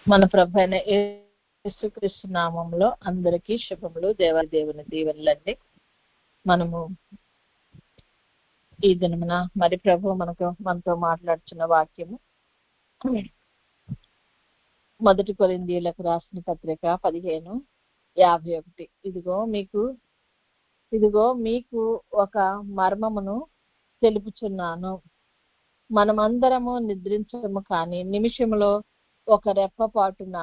మన ప్రభు అయిన యేసుక్రీస్తు నామంలో అందరికీ శుభములు. దేవుని దీవెనలండి. మనము ఈ దినమున మరి ప్రభు మనతో మాట్లాడుతున్న వాక్యము 1 కొరింథీయులకు రాసిన పత్రిక 15:51. ఇదిగో మీకు ఒక మర్మమును తెలుపుచున్నాను. మనమందరము నిద్రించము, కానీ నిమిషములో ఒక రెప్పపాటున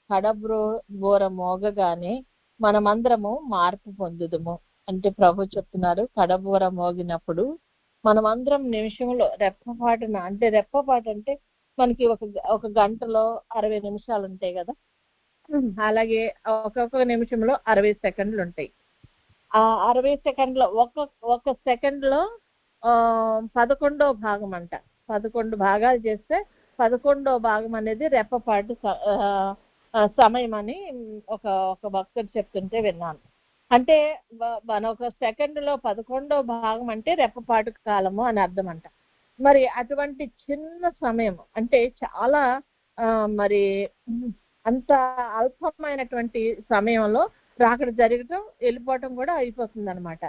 కడబోర మోగగానే మనమందరము మార్పు పొందుదుము. అంటే ప్రభు చెప్తున్నారు, కడబోర మోగినప్పుడు మనమందరం నిమిషంలో రెప్పపాటున, అంటే రెప్పపాటు అంటే మనకి ఒక గంటలో 60 నిమిషాలు ఉంటాయి కదా, అలాగే ఒక్కొక్క నిమిషంలో 60 సెకండ్లు ఉంటాయి. ఆ 60 సెకండ్లో ఒక సెకండ్లో 11వ భాగం అంట. 11 భాగాలు చేస్తే 11వ భాగం అనేది రెప్పపాటు సమయం అని ఒక భక్తుడు చెప్తుంటే విన్నాను. అంటే మన ఒక సెకండ్లో 11వ భాగం అంటే రెప్పపాటు కాలము అని అర్థం అంట. మరి అటువంటి చిన్న సమయం అంటే చాలా మరి అంత అల్పమైనటువంటి సమయంలో రాకడ జరగటం, వెళ్ళిపోవటం కూడా అయిపోతుంది అనమాట.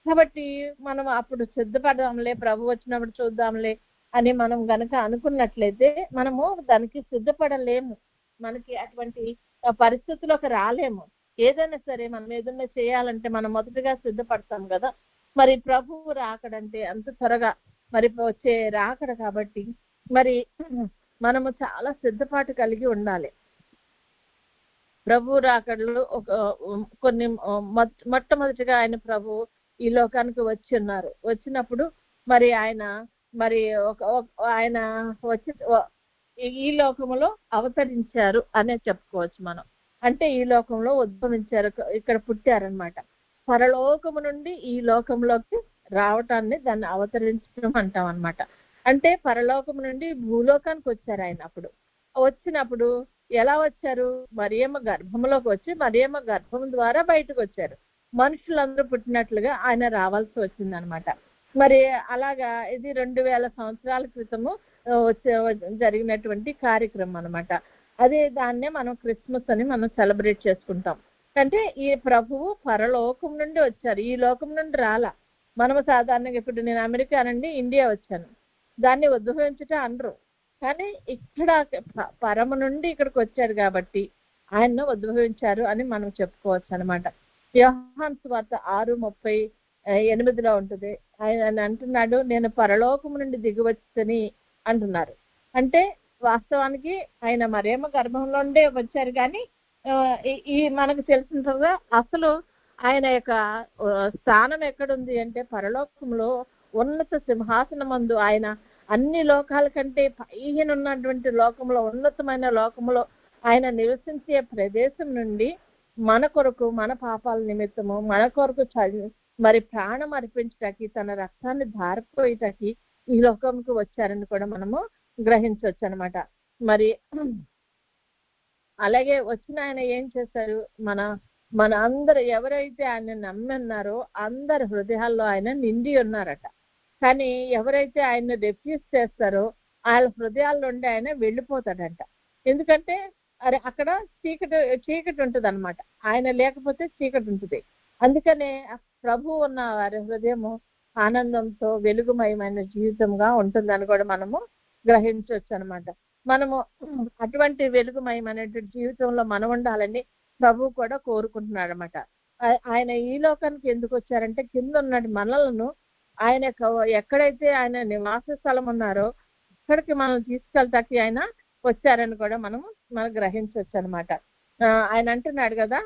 కాబట్టి మనం అప్పుడు సిద్ధపడదాంలే, ప్రభు వచ్చినప్పుడు చూద్దాంలే అని మనం గనక అనుకున్నట్లయితే మనము దానికి సిద్ధపడలేము. మనకి అటువంటి పరిస్థితుల్లోకి రాలేము. ఏదైనా సరే మనం ఏదైనా చేయాలంటే మనం మొదటగా సిద్ధపడతాం కదా. మరి ప్రభువు రాకడంటే అంత త్వరగా మరి వచ్చే రాకడ కాబట్టి మరి మనము చాలా సిద్ధపాటు కలిగి ఉండాలి. ప్రభు రాకడలు కొన్ని మొట్టమొదటిగా ఆయన ప్రభు ఈ లోకానికి వచ్చి ఉన్నారు. వచ్చినప్పుడు మరి ఆయన వచ్చి ఈ లోకంలో అవతరించారు అనే చెప్పుకోవచ్చు మనం. అంటే ఈ లోకంలో ఉద్భవించారు, ఇక్కడ పుట్టారనమాట. పరలోకము నుండి ఈ లోకంలోకి రావటాన్ని దాన్ని అవతరించడం అంటాం అనమాట. అంటే పరలోకము నుండి భూలోకానికి వచ్చారు ఆయన. అప్పుడు వచ్చినప్పుడు ఎలా వచ్చారు? మరియమ్మ గర్భంలోకి వచ్చి మరియమ్మ గర్భం ద్వారా బయటకు వచ్చారు. మనుషులందరూ పుట్టినట్లుగా ఆయన రావాల్సి వచ్చిందనమాట. మరి అలాగా ఇది 2000 సంవత్సరాల క్రితము జరిగినటువంటి కార్యక్రమం అనమాట. అదే దాన్నే మనం క్రిస్మస్ అని మనం సెలబ్రేట్ చేసుకుంటాం. అంటే ఈ ప్రభువు పరలోకం నుండి వచ్చారు, ఈ లోకం నుండి రాలా. మనము సాధారణంగా ఇప్పుడు నేను అమెరికా నుండి ఇండియా వచ్చాను, దాన్ని ఉద్భవించుట అనరు. కానీ ఇక్కడ పరమ నుండి ఇక్కడికి వచ్చారు కాబట్టి ఆయన్ను ఉద్భవించారు అని మనం చెప్పుకోవచ్చు అనమాట. యోహాను సువార్త 6:38 ఉంటుంది. ఆయన అంటున్నాడు, నేను పరలోకము నుండి దిగివచ్చని అంటున్నారు. అంటే వాస్తవానికి ఆయన మరియమ్మ గర్భంలో ఉండే వచ్చారు. కానీ ఈ మనకు తెలిసిన అసలు ఆయన యొక్క స్థానం ఎక్కడుంది అంటే పరలోకంలో ఉన్నత సింహాసనమందు ఆయన అన్ని లోకాల కంటే పైన ఉన్నటువంటి లోకంలో, ఉన్నతమైన లోకంలో ఆయన నివసించే ప్రదేశం నుండి మన కొరకు, మన పాపాల నిమిత్తము మన కొరకు మరి ప్రాణం అర్పించటానికి, తన రక్తాన్ని ధారపోయేటకి ఈ లోకంకి వచ్చారని కూడా మనము గ్రహించవచ్చు అనమాట. మరి అలాగే వచ్చిన ఆయన ఏం చేశారు? మన అందరు ఎవరైతే ఆయన నమ్మిన్నారో అందరి హృదయాల్లో ఆయన నిండి ఉన్నారట. కానీ ఎవరైతే ఆయన రిఫ్యూజ్ చేస్తారో వాళ్ళ హృదయాల్లో ఉండి ఆయన వెళ్ళిపోతాడంట. ఎందుకంటే అక్కడ చీకటి ఉంటుంది అనమాట. ఆయన లేకపోతే చీకటి ఉంటుంది. అందుకనే ప్రభు ఉన్న వారి హృదయము ఆనందంతో వెలుగుమయమైన జీవితంగా ఉంటుందని కూడా మనము గ్రహించవచ్చు అనమాట. మనము అటువంటి వెలుగుమయమైనటువంటి జీవితంలో మనం ఉండాలని ప్రభు కూడా కోరుకుంటున్నాడు అనమాట. ఆయన ఈ లోకానికి ఎందుకు వచ్చారంటే కింద ఉన్న మనలను ఆయన ఎక్కడైతే ఆయన నివాస స్థలం ఉన్నారో అక్కడికి మనం తీసుకెళ్తాకి ఆయన వచ్చారని కూడా మనం గ్రహించవచ్చు అనమాట. ఆయన అంటున్నాడు కదా,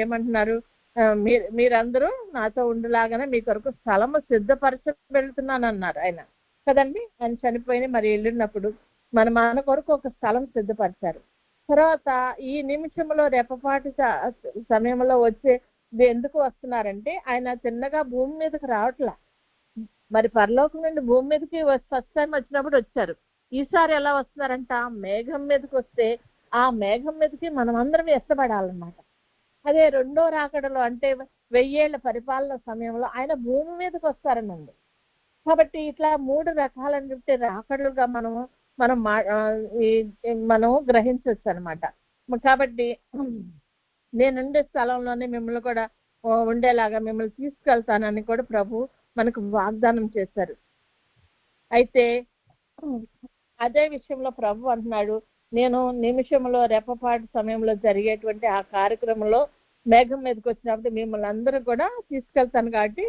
ఏమంటున్నారు? మీరందరూ నాతో ఉండలాగానే మీ కొరకు స్థలము సిద్ధపరచ వెళ్తున్నాను అన్నారు ఆయన కదండి. ఆయన చనిపోయి మరి వెళ్ళినప్పుడు మన కొరకు ఒక స్థలం సిద్ధపరిచారు. తర్వాత ఈ నిమిషంలో రెప్పపాటు సమయంలో వచ్చే ఎందుకు వస్తున్నారంటే ఆయన చిన్నగా భూమి మీదకి రావట్లా. మరి పరలోకం నుండి భూమి మీదకి ఫస్ట్ టైం వచ్చినప్పుడు వచ్చారు. ఈసారి ఎలా వస్తున్నారంట? మేఘం మీదకి వస్తే ఆ మేఘం మీదకి మనం అందరం ఎత్తబడాలన్నమాట. అదే రెండో రాకడలో అంటే 1000 ఏళ్ల పరిపాలన సమయంలో ఆయన భూమి మీదకి వస్తారని ఉంది. కాబట్టి ఇట్లా 3 రకాలైన రాకడలుగా మనం గ్రహించవచ్చు అనమాట. కాబట్టి నేనుండే స్థలంలోనే మిమ్మల్ని కూడా ఉండేలాగా మిమ్మల్ని తీసుకెళ్తానని కూడా ప్రభు మనకు వాగ్దానం చేశారు. అయితే అదే విషయంలో ప్రభు అంటున్నాడు, నేను నిమిషంలో రెప్పపాటు సమయంలో జరిగేటువంటి ఆ కార్యక్రమంలో మేఘం మీదకి వచ్చినప్పుడు మిమ్మల్ని అందరూ కూడా తీసుకెళ్తాను కాబట్టి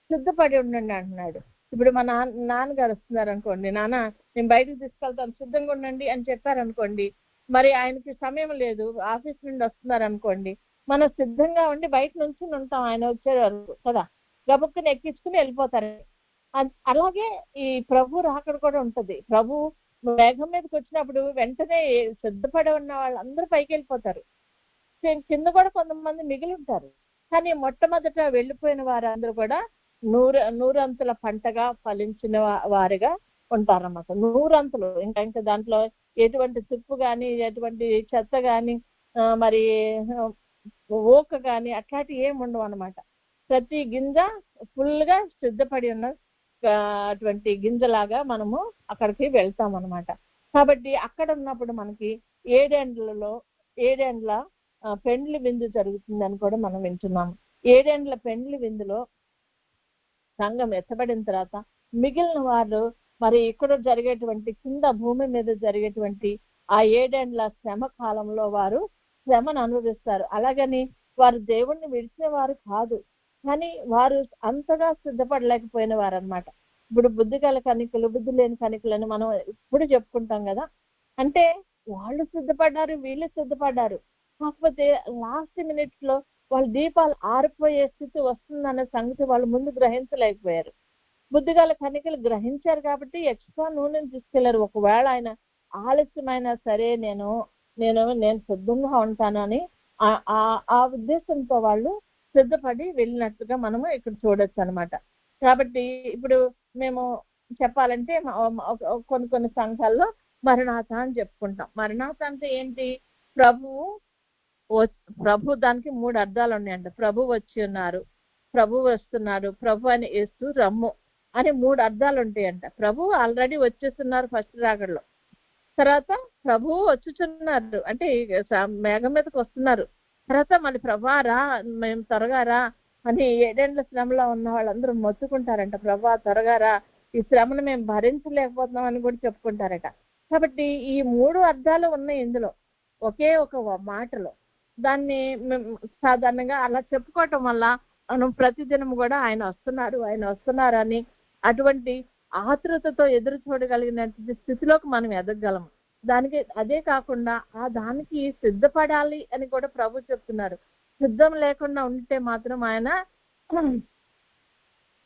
సిద్ధపడి ఉండండి అంటున్నాడు. ఇప్పుడు మా నాన్నగారు వస్తున్నారు అనుకోండి, నాన్న నేను బయటకు తీసుకెళ్తాను సిద్ధంగా ఉండండి అని చెప్పారనుకోండి, మరి ఆయనకి సమయం లేదు, ఆఫీస్ నుండి వస్తున్నారు అనుకోండి, మనం సిద్ధంగా ఉండి బయట నుంచి ఉంటాం ఆయన వచ్చే వరకు కదా, గబుక్కుని ఎక్కించుకుని వెళ్ళిపోతారు. అలాగే ఈ ప్రభు రాకడ కూడా ఉంటది. ప్రభు మేఘం మీదకి వచ్చినప్పుడు వెంటనే సిద్ధపడి ఉన్న వాళ్ళందరూ పైకి వెళ్ళిపోతారు, కింద కూడా కొంతమంది మిగిలి ఉంటారు. కానీ మొట్టమొదట వెళ్ళిపోయిన వారందరూ కూడా నూరంతుల పంటగా ఫలించిన వారిగా ఉంటారన్నమాట. నూరంతులు ఇంకా దాంట్లో ఎటువంటి తుప్పు కానీ ఎటువంటి చెత్త కానీ మరి ఊక కానీ అట్లాంటివి ఏమి ఉండవు అనమాట. ప్రతి గింజ ఫుల్ గా సిద్ధపడి ఉన్న అటువంటి గింజలాగా మనము అక్కడికి వెళ్తాం అనమాట. కాబట్టి అక్కడ ఉన్నప్పుడు మనకి 7 ఏండ్ల పెండ్లి విందు జరుగుతుందని కూడా మనం వింటున్నాము. 7 ఏండ్ల పెండ్లి విందులో సంఘం ఎత్తబడిన తర్వాత మిగిలిన వారు మరి ఇక్కడ జరిగేటువంటి కింద భూమి మీద జరిగేటువంటి ఆ 7 ఏండ్ల శ్రమ కాలంలో వారు శ్రమను అనుభవిస్తారు. అలాగని వారు దేవుణ్ణి విడిచిన వారు కాదు, కానీ వారు అంతగా సిద్ధపడలేకపోయిన వారు అనమాట. ఇప్పుడు బుద్ధి గల కనికలు బుద్ధి లేని కనికలని మనం ఇప్పుడు చెప్పుకుంటాం కదా. అంటే వాళ్ళు సిద్ధపడ్డారు, వీళ్ళు సిద్ధపడ్డారు, కాకపోతే లాస్ట్ మినిట్స్ లో వాళ్ళ దీపాలు ఆరిపోయే స్థితి వస్తుందన్న సంగతి వాళ్ళు ముందు గ్రహించలేకపోయారు. బుద్ధిగల కనికలు గ్రహించారు కాబట్టి ఎక్స్ట్రా నూనెని తీసుకెళ్లారు. ఒకవేళ ఆయన ఆలస్యమైనా సరే నేను సిద్ధంగా ఉంటానని ఆ ఉద్దేశంతో వాళ్ళు సిద్ధపడి వెళ్ళినట్టుగా మనము ఇక్కడ చూడొచ్చు అనమాట. కాబట్టి ఇప్పుడు మేము చెప్పాలంటే కొన్ని సంఘాల్లో మరణాత అని చెప్పుకుంటాం. మరణాత అంటే ఏంటి? ప్రభు దానికి 3 అర్థాలు ఉన్నాయంట. ప్రభు వచ్చి ఉన్నారు, ప్రభు వస్తున్నాడు, ప్రభు అని యేసు రమ్ము అని 3 అర్థాలు ఉంటాయంట. ప్రభు ఆల్రెడీ వచ్చేస్తున్నారు ఫస్ట్ రాకడలో, తర్వాత ప్రభు వచ్చుచున్నారు అంటే మేఘం మీదకి వస్తున్నారు, తర్వాత మళ్ళీ ప్రభా రా, మేము త్వరగా రా అని 7 ఏండ్ల శ్రమలో ఉన్న వాళ్ళందరూ మొత్తుకుంటారంట. ప్రభా త్వరగా రా, ఈ శ్రమను మేము భరించలేకపోతున్నాం అని కూడా చెప్పుకుంటారట. కాబట్టి ఈ 3 అర్థాలు ఉన్నాయి ఇందులో ఒకే ఒక మాటలో. దాన్ని సాధారణంగా అలా చెప్పుకోవటం వల్ల మనం ప్రతిదినం కూడా ఆయన వస్తున్నారు అని అటువంటి ఆతృతతో ఎదురు చూడగలిగిన స్థితిలోకి మనం ఎదగలము. దానికి అదే కాకుండా దానికి సిద్ధపడాలి అని కూడా ప్రభు చెప్తున్నారు. సిద్ధం లేకుండా ఉంటే మాత్రం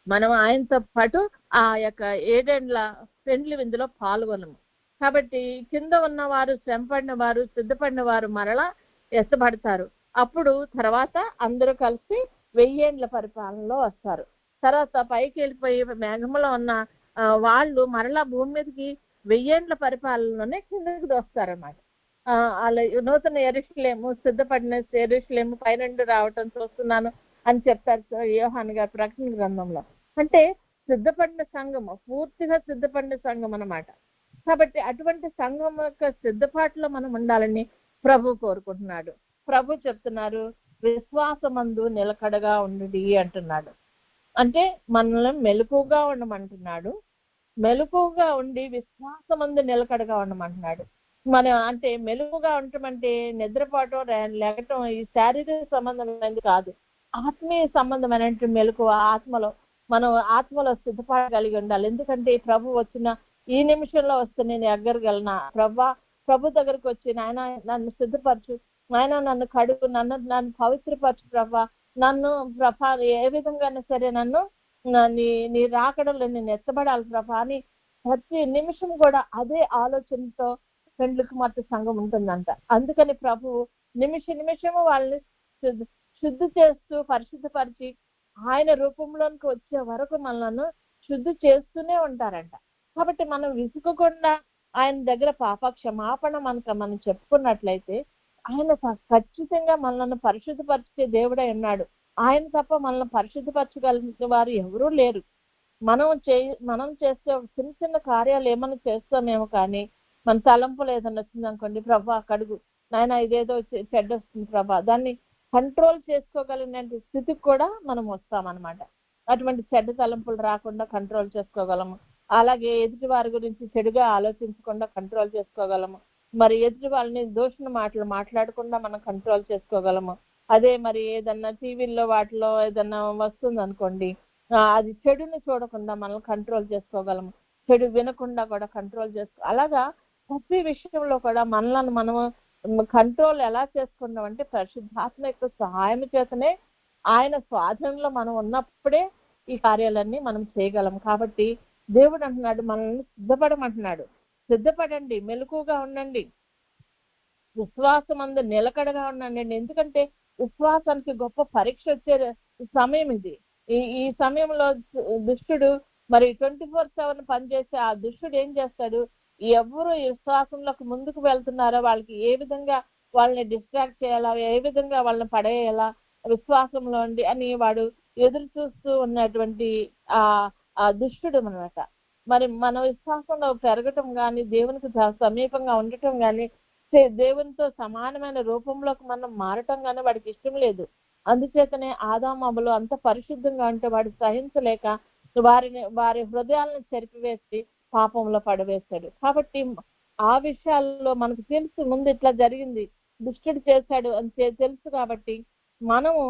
మనం ఆయనతో పాటు ఆ యొక్క 7 ఏండ్ల పెండ్లి విందులో పాల్గొనము. కాబట్టి కింద ఉన్న వారు, శ్రమపడిన వారు, సిద్ధపడిన వారు మరలా ఎత్తబడతారు. అప్పుడు తర్వాత అందరూ కలిసి 1000 ఏండ్ల పరిపాలనలో వస్తారు. తర్వాత పైకి వెళ్ళిపోయి మేఘంలో ఉన్న వాళ్ళు మరలా భూమి మీదకి 1000 ఏండ్ల పరిపాలనలోనే కిందకి వస్తారన్నమాట. వాళ్ళ నూతన యెరూషలేము, సిద్ధపడిన యెరూషలేము పైనుండి రావటం చూస్తున్నాను అని చెప్పారు యోహాను గారు ప్రకటన గ్రంథంలో. అంటే సిద్ధపడిన సంఘము, పూర్తిగా సిద్ధపడిన సంఘం అన్నమాట. కాబట్టి అటువంటి సంఘం యొక్క సిద్ధపాటులో మనం ఉండాలని ప్రభు కోరుకుంటున్నాడు. ప్రభు చెప్తున్నారు, విశ్వాసమందు నిలకడగా ఉండి అంటున్నాడు. అంటే మనల్ని మెలకుగా ఉండమంటున్నాడు. మెలకుగా ఉండి విశ్వాసమందు నిలకడగా ఉండమంటున్నాడు. మనం అంటే మెలుగుగా ఉండటమంటే నిద్రపోవటం, లేకటం ఈ శారీరక సంబంధమైనది కాదు, ఆత్మీయ సంబంధమైన మెలకువ. మనం ఆత్మలో సిద్ధపడగలిగి ఉండాలి. ఎందుకంటే ప్రభు వచ్చిన ఈ నిమిషంలో వస్తే నేను ఎగ్గరగలనా? ప్రభు దగ్గరకు వచ్చి నాయన నన్ను సిద్ధపరచు, నాయన నన్ను కడుగు, నన్ను పవిత్రపరచు ప్రభా, నన్ను ఏ విధంగానే సరే నన్ను నీ రాకడలో నేను ఎత్తబడాలి ప్రభా అని ప్రతి నిమిషం కూడా అదే ఆలోచనతో పెండ్లి కుమార్తె సంఘం ఉంటుందంట. అందుకని ప్రభువు నిమిషము వాళ్ళని శుద్ధి చేస్తూ పరిశుద్ధపరిచి ఆయన రూపంలోనికి వచ్చే వరకు మనల్ని శుద్ధి చేస్తూనే ఉంటారంట. కాబట్టి మనం విసుకకుండా ఆయన దగ్గర పాప క్షమాపణ మనం చెప్పుకున్నట్లయితే ఆయన ఖచ్చితంగా మనల్ని పరిశుద్ధపరిచే దేవుడై ఉన్నాడు. ఆయన తప్ప మనల్ని పరిశుద్ధపరచగలిగిన వారు ఎవరూ లేరు. మనం చేస్తే చిన్న కార్యాలు ఏమైనా చేస్తామేమో, కానీ మన తలంపులు ఏదైనా వచ్చిందనుకోండి, ప్రభా కడుగు, నాయన ఇదేదో చెడ్డ వస్తుంది ప్రభా, దాన్ని కంట్రోల్ చేసుకోగలిగిన స్థితికి కూడా మనం వస్తామన్నమాట. అటువంటి చెడ్డ తలంపులు రాకుండా కంట్రోల్ చేసుకోగలము. అలాగే ఎదుటి వారి గురించి చెడుగా ఆలోచించకుండా కంట్రోల్ చేసుకోగలము. మరి ఎదుటి వాళ్ళని దూషణ మాటలు మాట్లాడకుండా మనం కంట్రోల్ చేసుకోగలము. అదే మరి ఏదన్నా టీవీల్లో వాటిలో ఏదన్నా వస్తుంది అనుకోండి, అది చెడుని చూడకుండా మనం కంట్రోల్ చేసుకోగలము. చెడు వినకుండా కూడా కంట్రోల్ అలాగా ప్రతి విషయంలో కూడా మనలను మనము కంట్రోల్ ఎలా చేసుకున్నామంటే పరిశుద్ధాత్మ యొక్క సహాయం చేతనే, ఆయన స్వాధీనంలో మనం ఉన్నప్పుడే ఈ కార్యాలన్నీ మనం చేయగలము. కాబట్టి దేవుడు అంటున్నాడు, మనల్ని సిద్ధపడమంటున్నాడు. సిద్ధపడండి, మెలకుగా ఉండండి, విశ్వాసం అందు నిలకడగా ఉండండి. ఎందుకంటే విశ్వాసానికి గొప్ప పరీక్ష వచ్చే సమయం ఇది. ఈ సమయంలో దుష్టుడు మరి 24/7 పనిచేసే ఆ దుష్టుడు ఏం చేస్తాడు, ఎవరు విశ్వాసంలోకి ముందుకు వెళ్తున్నారో వాళ్ళకి ఏ విధంగా వాళ్ళని డిస్ట్రాక్ట్ చేయాలా, ఏ విధంగా వాళ్ళని పడేయాలా విశ్వాసంలో ఉండి అని వాడు ఎదురు చూస్తూ ఉన్నటువంటి ఆ దుష్టుడు అన్నమాట. మరి మన విశ్వాసంలో పెరగటం కానీ, దేవునికి సమీపంగా ఉండటం కానీ, దేవునితో సమానమైన రూపంలోకి మనం మారటం కానీ వాడికి ఇష్టం లేదు. అందుచేతనే ఆదామవ్వలు అంత పరిశుద్ధంగా ఉంటే వాడు సహించలేక వారి హృదయాలను చెరిపివేసి పాపంలో పడవేశాడు. కాబట్టి ఆ విషయాల్లో మనకు తెలుసు, ముందు ఇట్లా జరిగింది, దుష్టుడు చేశాడు అని తెలుసు. కాబట్టి మనము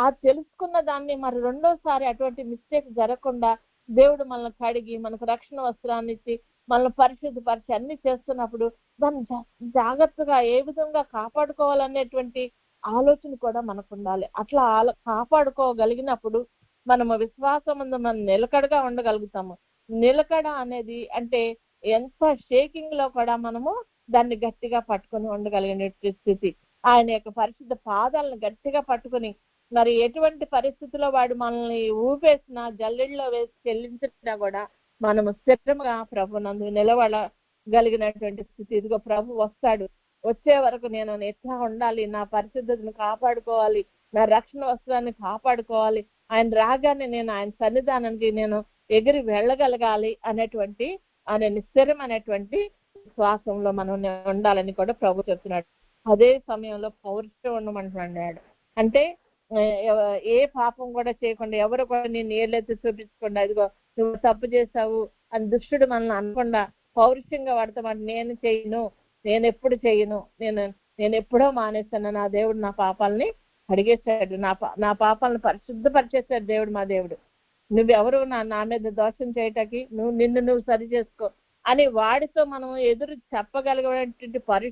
ఆ తెలుసుకున్న దాన్ని మరి రెండోసారి అటువంటి మిస్టేక్ జరగకుండా దేవుడు మనల్ని కడిగి మనకు రక్షణ వస్త్రాన్ని ఇచ్చి మనల్ని పరిశుద్ధపరిచి అన్ని చేస్తున్నప్పుడు దాన్ని జాగ్రత్తగా ఏ విధంగా కాపాడుకోవాలనేటువంటి ఆలోచన కూడా మనకు ఉండాలి. అట్లా కాపాడుకోగలిగినప్పుడు మనము విశ్వాసం మనం నిలకడగా ఉండగలుగుతాము. నిలకడ అనేది అంటే ఎంత షేకింగ్ లో కూడా మనము దాన్ని గట్టిగా పట్టుకొని ఉండగలిగిన స్థితి. ఆయన యొక్క పరిశుద్ధ పాదాలను గట్టిగా పట్టుకొని మరి ఎటువంటి పరిస్థితిలో వాడు మనల్ని ఊపేసినా జల్లెడిలో వేసి చెల్లించినా కూడా మనము స్థిరంగా ప్రభునందు నిలబడగలిగినటువంటి స్థితి. ఇదిగో ప్రభు వస్తాడు, వచ్చే వరకు నేను ఎట్లా ఉండాలి, నా పరిశుద్ధతను కాపాడుకోవాలి, నా రక్షణ వస్త్రాన్ని కాపాడుకోవాలి, ఆయన రాగానే నేను ఆయన సన్నిధానానికి నేను ఎగిరి వెళ్ళగలగాలి అనేటువంటి స్థిరమైనటువంటి విశ్వాసంలో మనం ఉండాలని కూడా ప్రభు చెప్తున్నాడు. అదే సమయంలో పౌరుషం ఉండమంటున్నాడు. అంటే ఏ పాపం కూడా చేయకుండా, ఎవరు కూడా నేను ఏళ్ళెత్తి చూపించకుండా ఇదిగో నువ్వు తప్పు చేశావు అని దుష్టుడు మనల్ని అనకుండా పౌరుషంగా వాడతామంటే నేను చేయను, నేను ఎప్పుడు చేయను, నేను ఎప్పుడో మానేస్తాను, నా దేవుడు నా పాపాలని అడిగేశాడు, నా పాపాలను పరిశుద్ధపరిచేశాడు దేవుడు, మా దేవుడు. నువ్వెవరు నా మీద దోషం చేయటానికి, నిన్ను సరి చేసుకో అని వాడితో మనం ఎదురు చెప్పగలిగేటువంటి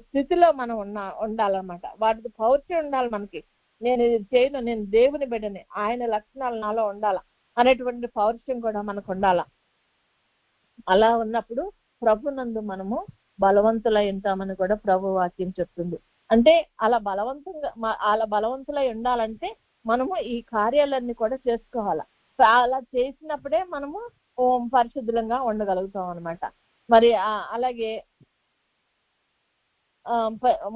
స్థితిలో మనం ఉండాలన్నమాట. వాటికి పౌరుషం ఉండాలి మనకి. నేను ఇది చేయను, నేను దేవుని బిడ్డని, ఆయన లక్షణాలు నాలో ఉండాలా అనేటువంటి పౌరుషం కూడా మనకు ఉండాల. అలా ఉన్నప్పుడు ప్రభునందు మనము బలవంతులై ఉంటామని కూడా ప్రభు వాక్యం చెప్తుంది. అంటే అలా బలవంతులై ఉండాలంటే మనము ఈ కార్యాలన్నీ కూడా చేసుకోవాలా. అలా చేసినప్పుడే మనము పరిశుద్ధంగా ఉండగలుగుతాం అన్నమాట. మరి అలాగే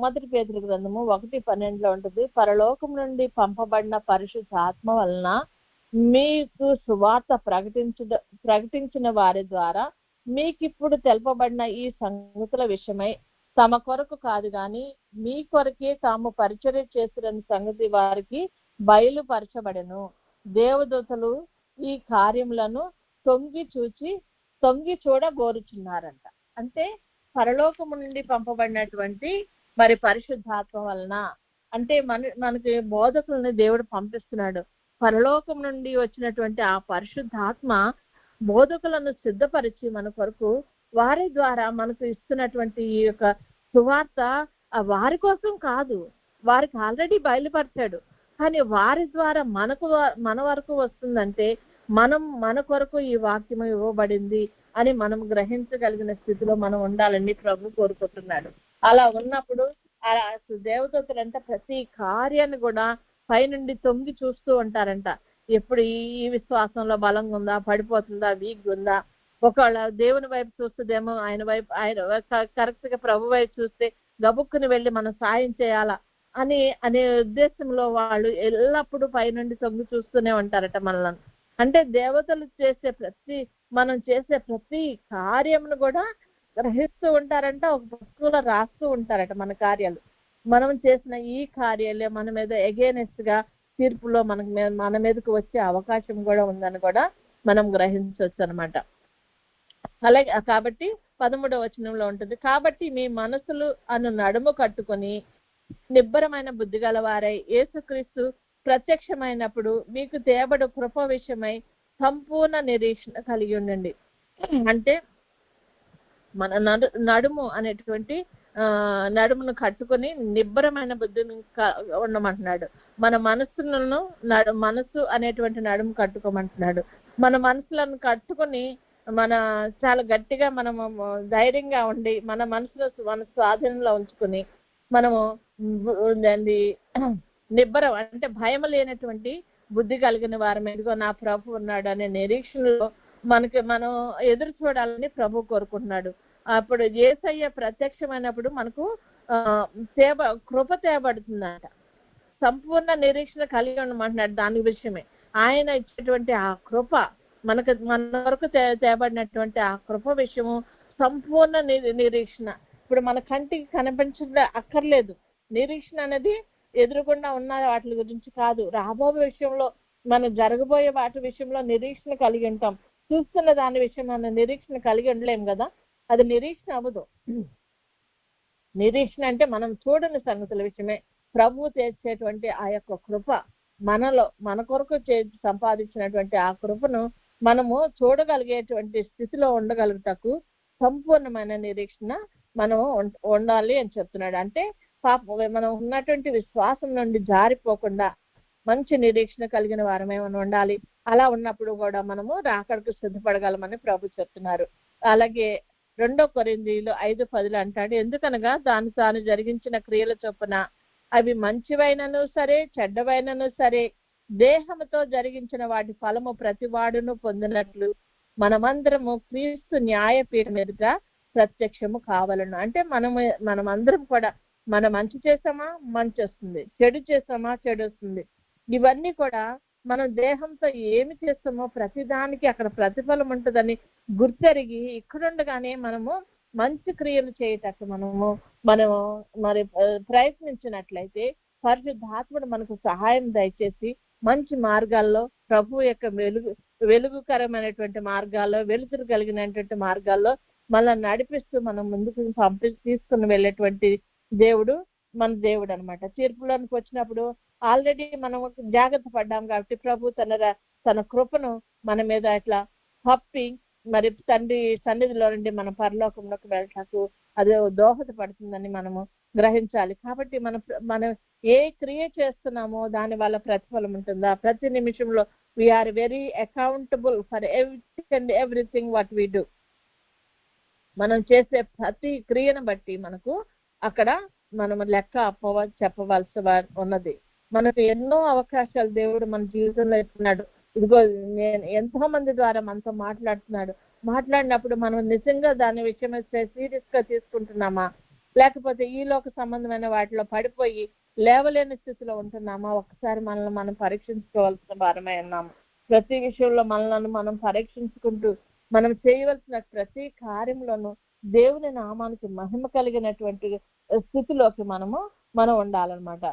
మొదటి పేతురు గ్రంథము 1:12 ఉంటుంది, పరలోకం నుండి పంపబడిన పరిశుద్ధ ఆత్మ వలన మీకు సువార్త ప్రకటించిన వారి ద్వారా మీకిప్పుడు తెలుపబడిన ఈ సంగతుల విషయమై తమ కొరకు కాదు గాని మీ కొరకే తాము పరిచర్య చేసిన సంగతి వారికి బయలుపరచబడెను. దేవదూతలు ఈ కార్యములను తొంగి చూడగోరుచున్నారంట. అంటే పరలోకము నుండి పంపబడినటువంటి మరి పరిశుద్ధాత్మ వలన, అంటే మనకి బోధకుల్ని దేవుడు పంపిస్తున్నాడు. పరలోకం నుండి వచ్చినటువంటి ఆ పరిశుద్ధాత్మ బోధకులను సిద్ధపరిచి మన కొరకు వారి ద్వారా మనకు ఇస్తున్నటువంటి ఈ యొక్క సువార్త వారి కోసం కాదు, వారికి ఆల్రెడీ బయలుపరిచాడు. కానీ వారి ద్వారా మన వరకు వస్తుందంటే మన కొరకు ఈ వాక్యం ఇవ్వబడింది అని మనం గ్రహించగలిగిన స్థితిలో మనం ఉండాలని ప్రభు కోరుకుంటున్నాడు. అలా ఉన్నప్పుడు దేవదూతలంటే ప్రతి కార్యాన్ని కూడా పైనుండి తొంగి చూస్తూ ఉంటారంట. ఎప్పుడు ఈ విశ్వాసంలో బలంగా ఉందా, పడిపోతుందా, వీక్ ఉందా, ఒకవేళ దేవుని వైపు చూస్తుందేమో ఆయన కరెక్ట్ గా ప్రభు వైపు చూస్తే గబుక్కుని వెళ్ళి మనం సాయం చేయాలా అనే ఉద్దేశంలో వాళ్ళు ఎల్లప్పుడూ పైనుండి తొంగి చూస్తూనే ఉంటారట మనల్ని. అంటే దేవతలు మనం చేసే ప్రతి కార్యమును కూడా గ్రహిస్తూ ఉంటారంట, ఒక పుస్తకంలో రాస్తూ ఉంటారట మన కార్యాలు. మనం చేసిన ఈ కార్యాలే మన మీద ఎగైనెస్ట్ గా తీర్పులో మన మీదకి వచ్చే అవకాశం కూడా ఉందని కూడా మనం గ్రహించవచ్చు అనమాట. అలాగే కాబట్టి 13వ వచనంలో ఉంటుంది, కాబట్టి మీ మనసులు అను నడుము కట్టుకొని నిబ్బరమైన బుద్ధి గలవారై యేసుక్రీస్తు ప్రత్యక్షమైనప్పుడు మీకు తేబడు కృప విషయమై సంపూర్ణ నిరీక్షణ కలిగి ఉండండి. అంటే మన నడుము అనేటువంటి నడుమును కట్టుకొని నిబ్బరమైన బుద్ధిని ఉండమంటున్నాడు. మన మనసు అనేటువంటి నడుము కట్టుకోమంటున్నాడు. మన మనసులను కట్టుకొని మన చాలా గట్టిగా మనము ధైర్యంగా ఉండి మన మనసులో మన స్వాధీనంలో ఉంచుకొని మనము నిబ్బరం అంటే భయం లేనటువంటి బుద్ధి కలిగిన వారి మీదగా నా ప్రభు ఉన్నాడు అనే నిరీక్షణలో మనం ఎదురు చూడాలని ప్రభు కోరుకుంటున్నాడు. అప్పుడు యేసయ్య ప్రత్యక్షమైనప్పుడు మనకు కృప తేబడుతుందట. సంపూర్ణ నిరీక్షణ కలిగి ఉండమంటున్నాడు. దాని విషయమే ఆయన ఇచ్చేటువంటి ఆ కృప మన వరకు తేబడినటువంటి ఆ కృప విషయము సంపూర్ణ నిరీక్షణ. ఇప్పుడు మన కంటికి కనిపించడం అక్కర్లేదు. నిరీక్షణ అనేది ఎదురుకుండా ఉన్న వాటి గురించి కాదు, రాబోయే విషయంలో మనం జరగబోయే వాటి విషయంలో నిరీక్షణ కలిగి ఉంటాం. చూస్తున్న దాని విషయం మనం నిరీక్షణ కలిగి ఉండలేం కదా, అది నిరీక్షణ అవ్వదు. నిరీక్షణ అంటే మనం చూడని సంగతుల విషయమే. ప్రభువు చేసేటువంటి ఆ యొక్క కృప మనలో మన కొరకు సంపాదించినటువంటి ఆ కృపను మనము చూడగలిగేటువంటి స్థితిలో ఉండగలుగుటకు సంపూర్ణమైన నిరీక్షణ మనం ఉండాలి అని చెప్తున్నాడు. అంటే మనం ఉన్నటువంటి విశ్వాసం నుండి జారిపోకుండా మంచి నిరీక్షణ కలిగిన వారమే ఉండాలి. అలా ఉన్నప్పుడు కూడా మనము రాకడకు సిద్ధపడగలమని ప్రభు చెప్తున్నారు. అలాగే 2 కొరింథీయులు 5:10 అంటాడు, ఎందుకనగా తాను జరిగించిన క్రియల చొప్పున అవి మంచివైనను సరే చెడ్డవైనను సరే దేహముతో జరిగించిన వాటి ఫలము ప్రతివాడును పొందినట్లు మనమందరము క్రీస్తు న్యాయపీఠం ఎదుట ప్రత్యక్షము కావాలను. అంటే మనమందరం కూడా మనం మంచి చేసామా మంచి వస్తుంది, చెడు చేసామా చెడు వస్తుంది. ఇవన్నీ కూడా మనం దేహంతో ఏమి చేస్తామో ప్రతిదానికి అక్కడ ప్రతిఫలం ఉంటుందని గుర్తెరిగి ఇక్కడుండగానే మనము మంచి క్రియలు చేయటట్టు మనము మరి ప్రయత్నించినట్లయితే పరిశుద్ధాత్ముడు మనకు సహాయం దయచేసి మంచి మార్గాల్లో ప్రభు యొక్క వెలుగుకరమైనటువంటి మార్గాల్లో వెలుతురు కలిగినటువంటి మార్గాల్లో మనల్ని నడిపిస్తూ మనం ముందుకు తీసుకుని వెళ్ళేటువంటి దేవుడు మన దేవుడు అనమాట. తీర్పులోనికి వచ్చినప్పుడు ఆల్రెడీ మనం జాగ్రత్త పడ్డాం కాబట్టి ప్రభు తన కృపను మన మీద అట్లా పప్పి మరి తండ్రి సన్నిధిలో నుండి మన పరలోకంలోకి వెళ్ళటకు అది దోహదపడుతుందని మనము గ్రహించాలి. కాబట్టి మనం ఏ క్రియ చేస్తున్నామో దాని వల్ల ప్రతిఫలం ఉంటుందా? ప్రతి నిమిషంలో we're very accountable for everything what we do. మనం చేసే ప్రతి క్రియను బట్టి మనకు అక్కడ మనము లెక్క చెప్పవలసి ఉన్నది. మనకు ఎన్నో అవకాశాలు దేవుడు మన జీవితంలో ఇస్తున్నాడు. ఇదిగో నేను ఎంతో మంది ద్వారా మనతో మాట్లాడినప్పుడు మనం నిజంగా దాని విషయమే సీరియస్ గా తీసుకుంటున్నామా, లేకపోతే ఈ లోక సంబంధమైన వాటిలో పడిపోయి లేవలేని స్థితిలో ఉంటున్నామా? ఒకసారి మనల్ని మనం పరీక్షించుకోవాల్సిన వారమే ఉన్నాము. ప్రతి విషయంలో మనల్ని మనం పరీక్షించుకుంటూ మనం చేయవలసిన ప్రతి కార్యంలోనూ దేవుని నామానికి మహిమ కలిగినటువంటి స్థితిలోకి మనం ఉండాలన్నమాట.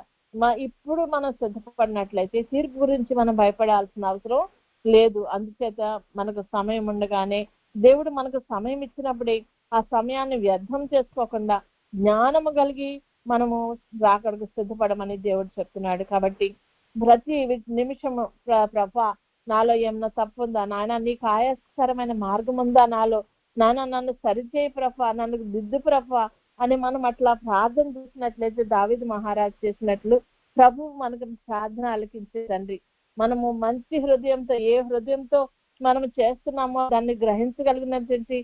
ఇప్పుడు మనం సిద్ధపడినట్లయితే తీర్పు గురించి మనం భయపడాల్సిన అవసరం లేదు. అందుచేత మనకు సమయం ఉండగానే దేవుడు మనకు సమయం ఇచ్చినప్పుడే ఆ సమయాన్ని వ్యర్థం చేసుకోకుండా జ్ఞానము కలిగి మనము రాకడకు సిద్ధపడమని దేవుడు చెప్తున్నాడు. కాబట్టి ప్రతి నిమిషము ప్రభా నాలో ఏమన్నా తప్పు ఉందా నాయన, నీకు ఆయాస్కరమైన మార్గం ఉందా నాలో, నాన్న నన్ను సరిచేయి ప్రభా, నన్ను దిద్దు ప్రభా అని మనం అట్లా ప్రార్థన చేసినట్లయితే దావీదు మహారాజు చేసినట్లు ప్రభు మనకు ప్రార్థన ఆలకించే తండ్రి. మనము మంచి హృదయంతో ఏ హృదయంతో మనం చేస్తున్నామో దాన్ని గ్రహించగలిగినటువంటి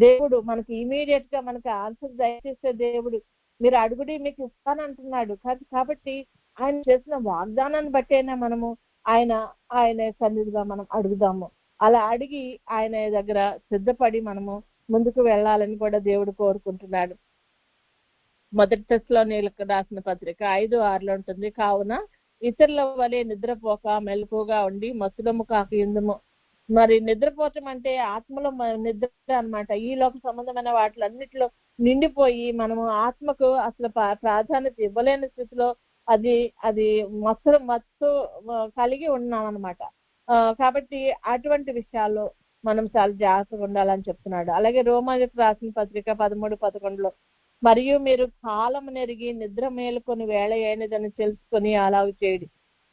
దేవుడు మనకి ఇమీడియట్ గా మనకి ఆన్సర్ దయచేసే దేవుడు. మీరు అడుగుడి మీకు ఇస్తానంటున్నాడు. కాబట్టి ఆయన చేసిన వాగ్దానాన్ని బట్టైనా మనము ఆయన సన్నిధిగా మనం అడుగుదాము. అలా అడిగి ఆయన దగ్గర సిద్ధపడి మనము ముందుకు వెళ్ళాలని కూడా దేవుడు కోరుకుంటున్నాడు. మొదటి తెస్సలోనీయులకు రాసిన పత్రిక 5:6 ఉంటుంది, కావున ఇతరుల వలె నిద్రపోక మెలకుగా ఉండి మత్తులము కాకయుందుము, మరి నిద్రపోవటం అంటే ఆత్మలో నిద్ర అన్నమాట. ఈ లోక సంబంధమైన వాటిలన్నిటిలో నిండిపోయి మనము ఆత్మకు అసలు ప్రాధాన్యత ఇవ్వలేని స్థితిలో అది అది మత్తు కలిగి ఉన్నామన్నమాట. కాబట్టి అటువంటి విషయాల్లో మనం చాలా జాగ్రత్తగా ఉండాలని చెప్తున్నాడు. అలాగే రోమాలకు రాసిన పత్రిక 13:11 మరియు మీరు కాలం నెరిగి నిద్ర మేలుకొని వేళ అయినదని తెలుసుకొని అలాగ చేయడి.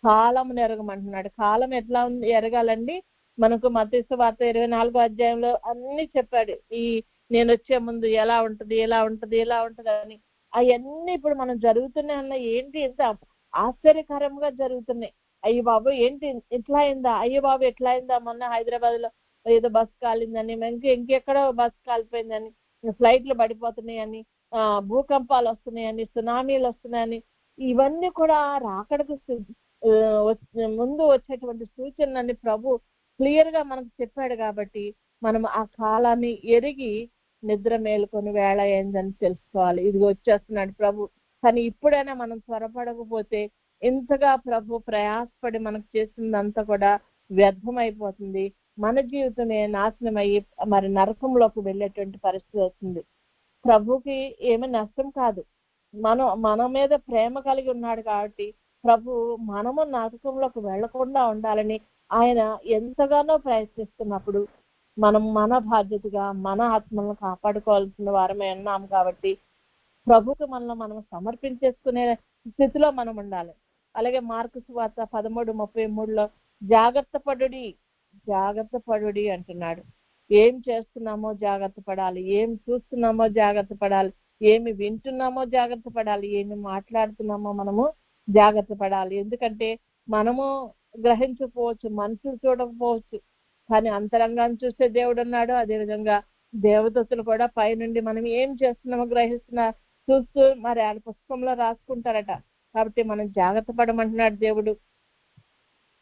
కాలం నెరగమంటున్నాడు. కాలం ఎట్లా ఎరగాలండి? మనకు మత్తయి సువార్త 24వ అధ్యాయంలో అన్ని చెప్పాడు. నేను వచ్చే ముందు ఎలా ఉంటది అని. అవన్నీ ఇప్పుడు మనం జరుగుతున్నాయి అన్న ఏంటి ఎంత ఆశ్చర్యకరంగా జరుగుతున్నాయి. అయ్య బాబు ఏంటి ఇట్లా అయిందా, అయ్య బాబు ఎట్లా అయిందా, మొన్న హైదరాబాద్ లో ఏదో బస్ కాలిందని, ఇంకెక్కడో బస్ కాలిపోయిందని, ఫ్లైట్లు పడిపోతున్నాయని, భూకంపాలు వస్తున్నాయని, సునామీలు వస్తున్నాయని, ఇవన్నీ కూడా రాకడకు ముందు వచ్చేటువంటి సూచనలని ప్రభు క్లియర్ గా మనకు చెప్పాడు. కాబట్టి మనం ఆ కాలాన్ని ఎరిగి నిద్ర మేలుకొని వేళ అయిందని తెలుసుకోవాలి. ఇదిగో వచ్చేస్తున్నాడు ప్రభు. కానీ ఇప్పుడైనా మనం త్వరపడకపోతే ఇంతగా ప్రభు ప్రయాసపడి మనకు చేసిందంతా కూడా వ్యర్థమైపోతుంది. మన జీవితమే నాశనం అయ్యి మరి నరకంలోకి వెళ్ళేటువంటి పరిస్థితి వస్తుంది. ప్రభుకి ఏమీ నష్టం కాదు. మన మీద ప్రేమ కలిగి ఉన్నాడు కాబట్టి ప్రభు మనము నరకంలోకి వెళ్లకుండా ఉండాలని ఆయన ఎంతగానో ప్రయత్నిస్తున్నప్పుడు మనం మన బాధ్యతగా మన ఆత్మలను కాపాడుకోవాల్సిన వారమే ఉన్నాం. కాబట్టి ప్రభుకు మనం సమర్పించేసుకునే స్థితిలో మనం ఉండాలి. అలాగే మార్కు సువార్త 13:33 జాగ్రత్త పడుడి అంటున్నాడు. ఏం చేస్తున్నామో జాగ్రత్త పడాలి, ఏం చూస్తున్నామో జాగ్రత్త పడాలి, ఏమి వింటున్నామో జాగ్రత్త పడాలి, ఏమి మాట్లాడుతున్నామో మనము జాగ్రత్త పడాలి. ఎందుకంటే మనము గ్రహించకపోవచ్చు, మనుషులు చూడకపోవచ్చు, కానీ అంతరంగాన్ని చూసే దేవుడు ఉన్నాడు. అదేవిధంగా దేవదూతలు కూడా పైనుండి మనం ఏం చేస్తున్నామో చూస్తూ మరి ఆయన పుస్తకంలో రాసుకుంటారట. కాబట్టి మనం జాగ్రత్త పడమంటున్నాడు దేవుడు.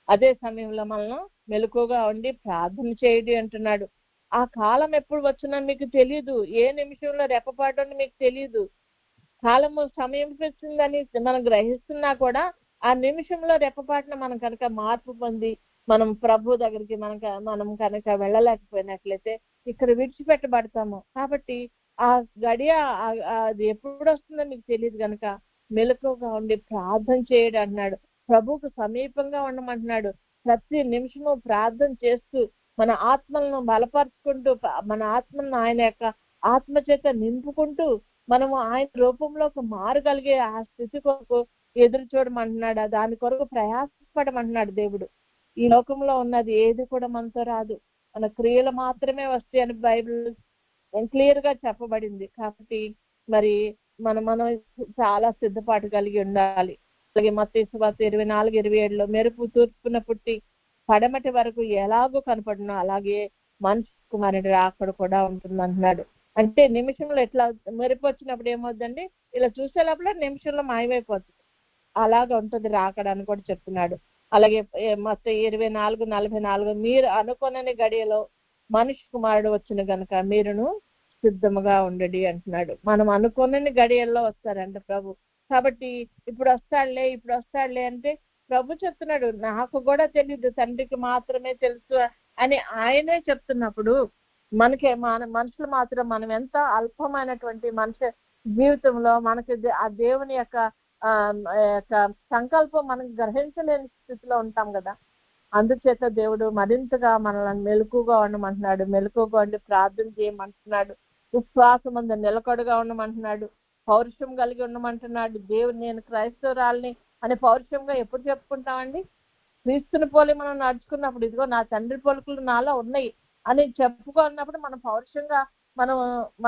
అదే సమయంలో మనం మెలకుగా ఉండి ప్రార్థన చేయడి అంటున్నాడు. ఆ కాలం ఎప్పుడు వచ్చినా మీకు తెలియదు. ఏ నిమిషంలో రెప్పపాటు మీకు తెలియదు. కాలము సమయం వచ్చిందని మనం గ్రహిస్తున్నా కూడా ఆ నిమిషంలో రెప్పపాటున మనం కనుక మార్పు పొంది మనం ప్రభు దగ్గరికి మనం కనుక వెళ్ళలేకపోయినట్లయితే ఇక్కడ విడిచిపెట్టబడతాము. కాబట్టి ఆ గడియ అది ఎప్పుడు వస్తుందో మీకు తెలియదు కనుక మెలకుగా ఉండి ప్రార్థన చేయడం అంటున్నాడు. ప్రభువుకు సమీపంగా ఉండమంటున్నాడు. ప్రతి నిమిషము ప్రార్థన చేస్తూ మన ఆత్మలను బలపరుచుకుంటూ మన ఆత్మలను ఆయన యొక్క ఆత్మ చేత నింపుకుంటూ మనము ఆయన రూపంలోకి మారగలిగే ఆ స్థితి కొరకు ఎదురు చూడమంటున్నాడు. దాని కొరకు ప్రయాసపడమంటున్నాడు దేవుడు. ఈ లోకంలో ఉన్నది ఏది కూడా మనతో రాదు, మన క్రియలు మాత్రమే వస్తాయి అని బైబిల్ క్లియర్ గా చెప్పబడింది. కాబట్టి మరి మనం చాలా సిద్ధపాటు కలిగి ఉండాలి. అలాగే మత్తయి సువార్త 24:27 మెరుపు తూర్పున పుట్టి పడమటి వరకు ఎలాగో కనపడునో అలాగే మనిషి కుమారుడి రాకడ కూడా ఉంటుంది అంటున్నాడు. అంటే నిమిషంలో ఎట్లా మెరుపు వచ్చినప్పుడు ఏమవుతుందండి, ఇలా చూసే లోపల నిమిషంలో మాయమైపోతుంది. అలాగా ఉంటుంది రాకడని కూడా చెప్తున్నాడు. అలాగే మత్తయి 24:44 మీరు అనుకొనని గడియలో మనిషి కుమారుడు వచ్చిన గనుక మీరును సిద్ధముగా ఉండడి అంటున్నాడు. మనం అనుకోనని గడియల్లో వస్తారంట ప్రభు. కాబట్టి ఇప్పుడు వస్తాడులే అంటే ప్రభు చెప్తున్నాడు, నాకు కూడా తెలియదు, తండ్రికి మాత్రమే తెలుసు అని ఆయనే చెప్తున్నప్పుడు మనుషులు మాత్రం మనం ఎంత అల్పమైనటువంటి మనిషి జీవితంలో మనకి ఆ దేవుని యొక్క సంకల్పం మనకు గ్రహించలేని స్థితిలో ఉంటాం కదా. అందుచేత దేవుడు మరింతగా మనల్ని మెలకుగా ఉండమంటున్నాడు. మెలకుగా ఉండి ప్రార్థన చేయమంటున్నాడు. విశ్వాసం అందు నిలకడగా ఉండమంటున్నాడు. పౌరుషం కలిగి ఉండమంటున్నాడు. దేవుడు నేను క్రైస్తవురాల్ని అని పౌరుషంగా ఎప్పుడు చెప్పుకుంటామండి? క్రీస్తుని పోలి మనం నడుచుకున్నప్పుడు, ఇదిగో నా తండ్రి పోలికలు నాలో ఉన్నాయి అని చెప్పుకున్నప్పుడు మనం పౌరుషంగా మనం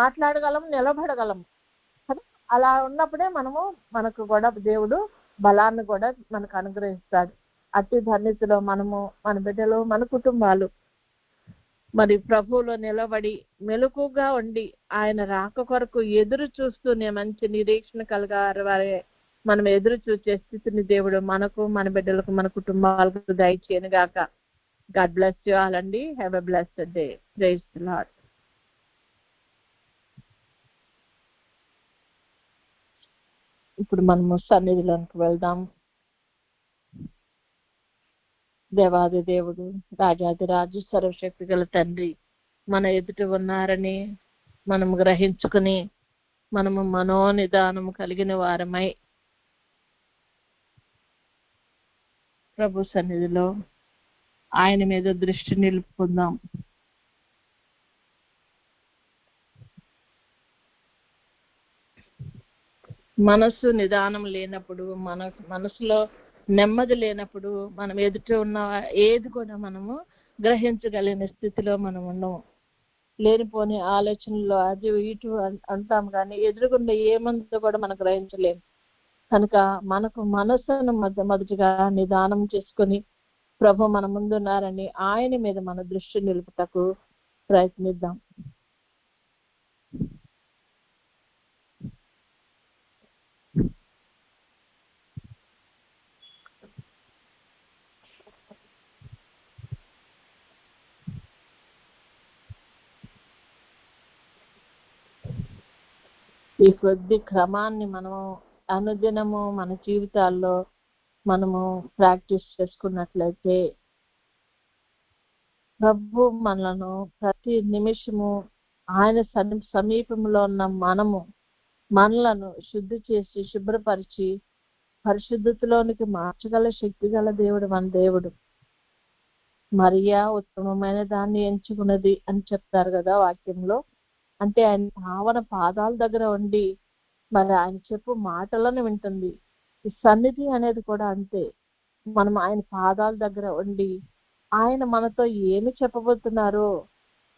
మాట్లాడగలం, నిలబడగలము కదా. అలా ఉన్నప్పుడే మనకు కూడా దేవుడు బలాన్ని కూడా మనకు అనుగ్రహిస్తాడు. అట్టి ధన్యతలో మనము, మన బిడ్డలు, మన కుటుంబాలు మరి ప్రభువులో నిలబడి మెలకుగా ఉండి ఆయన రాక కొరకు ఎదురు చూస్తూనే మంచి నిరీక్షణ కలగారు వారే మనం ఎదురు చూసే స్థితిని దేవుడు మనకు, మన బిడ్డలకు, మన కుటుంబాలకు దయచేయను గాక. గాడ్ బ్లెస్ యు ఆల్ అండి. Have a blessed day. Praise the Lord. ఇప్పుడు మనము సన్నిధిలోకి వెళ్దాం. దేవాది దేవుడు, రాజాది రాజు, సర్వశక్తి గల తండ్రి, మన ఎదుట ఉన్నారని మనము గ్రహించుకుని మనము మనోనిదానము కలిగిన వారమై ప్రభు సన్నిధిలో ఆయన మీద దృష్టి నిలుపుకుందాం. మనసు నిదానం లేనప్పుడు, మనసులో నెమ్మది లేనప్పుడు మనం ఎదుట ఉన్న ఏది కూడా మనము గ్రహించగలిగిన స్థితిలో మనం ఉండము. లేనిపోని ఆలోచనలు అది ఇటు అంటాం, కానీ ఎదురుగుండా ఏమందో కూడా మనం గ్రహించలేము. కనుక మనకు మనసును మొదటిగా నిదానం చేసుకొని ప్రభు మన ముందున్నారని ఆయన మీద మన దృష్టి నిలుపుటకు ప్రయత్నిద్దాం. ఈ కొద్ది క్రమాన్ని మనం అనుదినము మన జీవితాల్లో మనము ప్రాక్టీస్ చేసుకున్నట్లయితే ప్రభు మనలను ప్రతి నిమిషము ఆయన సమీపంలో ఉన్న మనలను శుద్ధి చేసి శుభ్రపరిచి పరిశుద్ధతలోనికి మార్చగల శక్తి గల దేవుడు మన దేవుడు. మరియా ఉత్తమమైన దాన్ని ఎంచుకున్నది అని చెప్తారు కదా వాక్యంలో. అంటే ఆయన భావన పాదాల దగ్గర ఉండి మరి ఆయన చెప్పు మాటలను వింటుంది. ఈ సన్నిధి అనేది కూడా అంతే. మనం ఆయన పాదాల దగ్గర ఉండి ఆయన మనతో ఏమి చెప్పబోతున్నారో,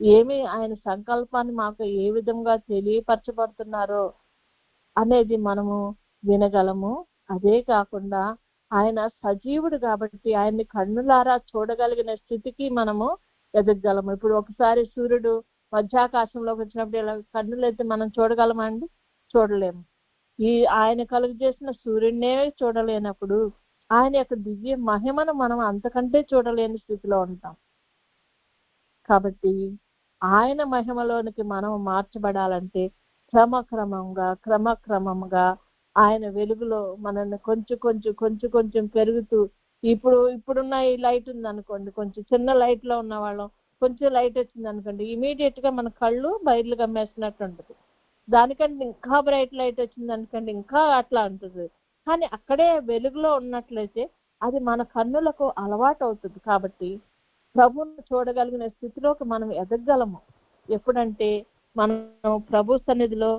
ఏమి ఆయన సంకల్పాన్ని మాకు ఏ విధంగా తెలియపరచబడుతున్నారో అనేది మనము వినగలము. అదే కాకుండా ఆయన సజీవుడు కాబట్టి ఆయన్ని కన్నులారా చూడగలిగిన స్థితికి మనము ఎదగగలము. ఇప్పుడు ఒకసారి సూర్యుడు మధ్యాకాశంలోకి వచ్చినప్పుడు ఇలా కన్నులైతే మనం చూడగలమా అండి? చూడలేము. ఈ ఆయన కలుగు చేసిన సూర్యుడినే చూడలేనప్పుడు ఆయన యొక్క దివ్య మహిమను మనం అంతకంటే చూడలేని స్థితిలో ఉంటాం. కాబట్టి ఆయన మహిమలోనికి మనం మార్చబడాలంటే క్రమక్రమంగా ఆయన వెలుగులో మనల్ని కొంచెం పెరుగుతూ ఇప్పుడున్న ఈ లైట్ ఉంది అనుకోండి, కొంచెం చిన్న లైట్ లో ఉన్న వాళ్ళం కొంచెం లైట్ వచ్చింది అనుకోండి, ఇమీడియట్ గా మన కళ్ళు బయర్లు గమ్మేసినట్టు ఉంటుంది. దానికంటే ఇంకా బ్రైట్ లైట్ వచ్చింది అనుకోండి, ఇంకా అట్లా ఉంటుంది. కానీ అక్కడే వెలుగులో ఉన్నట్లయితే అది మన కన్నులకు అలవాటు అవుతుంది. కాబట్టి ప్రభువును చూడగలిగిన స్థితిలోకి మనం ఎదగగలము. ఎప్పుడంటే మనం ప్రభు సన్నిధిలో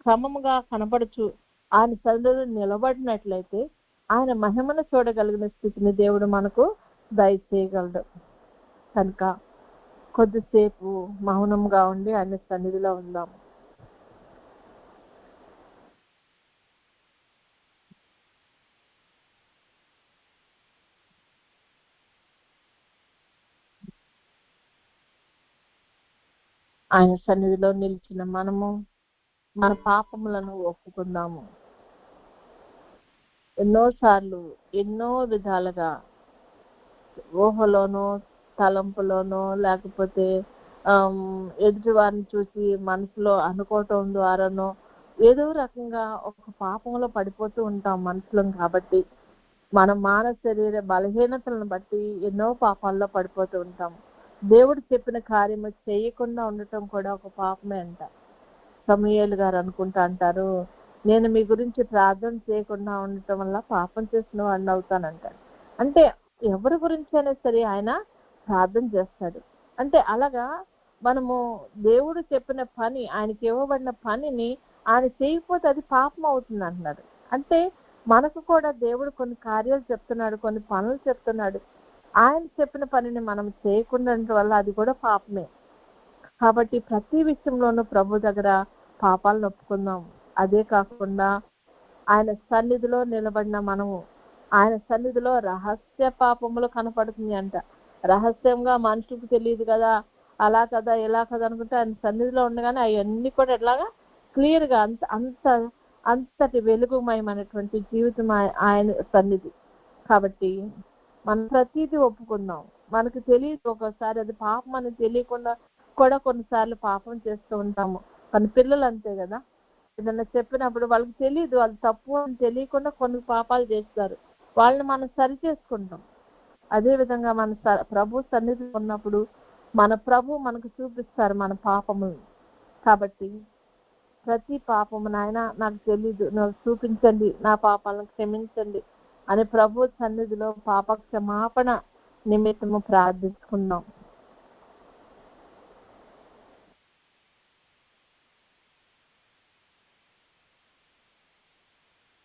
క్రమముగా కనపడుచు ఆయన సన్నిధిలో నిలబడినట్లయితే ఆయన మహిమను చూడగలిగిన స్థితిని దేవుడు మనకు దయచేయగలడు. కనుక కొద్దిసేపు మౌనంగా ఉండి ఆయన సన్నిధిలో ఉందాం. ఆయన సన్నిధిలో నిలిచిన మనము మన పాపములను ఒప్పుకుందాము. ఎన్నోసార్లు ఎన్నో విధాలుగా ఊహలోనో తలంపులోనో లేకపోతే ఎదుటి వారిని చూసి మనసులో అనుకోవటం ద్వారానో ఏదో రకంగా ఒక పాపంలో పడిపోతూ ఉంటాం మనుషులం. కాబట్టి మన మానవ శరీర బలహీనతలను బట్టి ఎన్నో పాపాల్లో పడిపోతూ ఉంటాం. దేవుడు చెప్పిన కార్యము చేయకుండా ఉండటం కూడా ఒక పాపమే అంట. సమూయేలు గారు అనుకుంటా అంటారు, నేను మీ గురించి ప్రార్థన చేయకుండా ఉండటం వల్ల పాపం చేసిన వాడిని అవుతానంటాడు. అంటే ఎవరి గురించి అయినా సరే ఆయన ప్రార్థన చేస్తాడు. అంటే అలాగా మనము దేవుడు చెప్పిన పని, ఆయనకి ఇవ్వబడిన పనిని ఆయన చేయకపోతే అది పాపం అవుతుంది అంటున్నాడు. అంటే మనకు కూడా దేవుడు కొన్ని కార్యాలు చెప్తున్నాడు, కొన్ని పనులు చెప్తున్నాడు. ఆయన చెప్పిన పనిని మనం చేయకుండా వల్ల అది కూడా పాపమే. కాబట్టి ప్రతి విషయంలోనూ ప్రభు దగ్గర పాపాలను ఒప్పుకుందాం. అదే కాకుండా ఆయన సన్నిధిలో నిలబడిన మనము ఆయన సన్నిధిలో రహస్య పాపములు కనపడుతుంది అంట. రహస్యంగా మనుషులకు తెలియదు కదా, అలా కదా ఎలా కదా అనుకుంటే ఆయన సన్నిధిలో ఉండగానే అవన్నీ కూడా ఎట్లాగా క్లియర్ గా అంతటి వెలుగుమయమైనటువంటి జీవితం ఆయన సన్నిధి. కాబట్టి మనం ప్రతీది ఒప్పుకుందాం. మనకు తెలియదు, ఒక్కోసారి అది పాపం అని తెలియకుండా కూడా కొన్నిసార్లు పాపం చేస్తూ ఉంటాము. కానీ పిల్లలు అంతే కదా, ఏదన్నా చెప్పినప్పుడు వాళ్ళకి తెలియదు, వాళ్ళు తప్పు అని తెలియకుండా కొన్ని పాపాలు చేస్తారు. వాళ్ళని మనం సరి చేసుకుంటాం. అదేవిధంగా మన ప్రభు సన్నిధిలో ఉన్నప్పుడు మన ప్రభు మనకు చూపిస్తారు మన పాపములు. కాబట్టి ప్రతి పాపము నాయన నాకు తెలీదు, నాకు చూపించండి, నా పాపాలను క్షమించండి అని ప్రభు సన్నిధిలో పాప క్షమాపణ నిమిత్తము ప్రార్థించుకుందాం.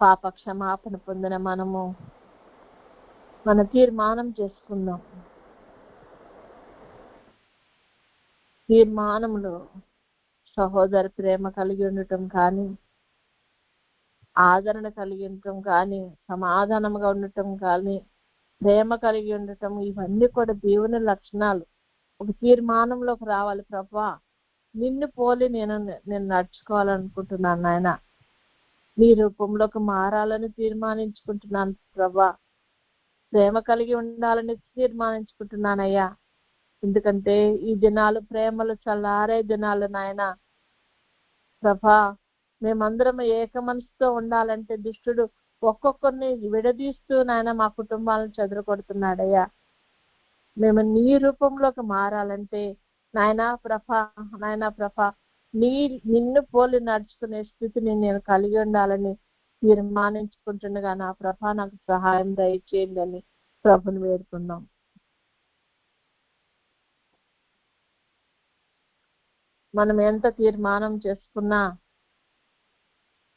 పాప క్షమాపణ పొందిన మనము మన తీర్మానం చేసుకుందాం. తీర్మానంలో సహోదర ప్రేమ కలిగి ఉండటం కానీ, ఆదరణ కలిగి ఉండటం కానీ, సమాధానంగా ఉండటం కానీ, ప్రేమ కలిగి ఉండటం, ఇవన్నీ కూడా దేవుని లక్షణాలు. ఒక తీర్మానంలోకి రావాలి. ప్రభువా, నిన్ను పోలి నేను నడుచుకోవాలనుకుంటున్నాను నాయన, నీ రూపంలోకి మారాలని తీర్మానించుకుంటున్నాను ప్రభువా, ప్రేమ కలిగి ఉండాలని తీర్మానించుకుంటున్నానయ్యా. ఎందుకంటే ఈ దినాలు ప్రేమలు చల్లారే దినాలు నాయన. ప్రభా, మేమందరం ఏక మనసుతో ఉండాలంటే దుష్టుడు ఒక్కొక్కరిని విడదీస్తూ నాయన మా కుటుంబాలను చెదరగొడుతున్నాడయ్యా. మేము నీ రూపంలోకి మారాలంటే నాయనా ప్రభా నిన్ను పోలి నడుచుకునే స్థితిని నేను కలిగి ఉండాలని తీర్మానించుకుంటుండగా నా ప్రభా నాకు సహాయం దయచేయండి అని ప్రభుని వేడుకుందాం. మనం ఎంత తీర్మానం చేసుకున్నా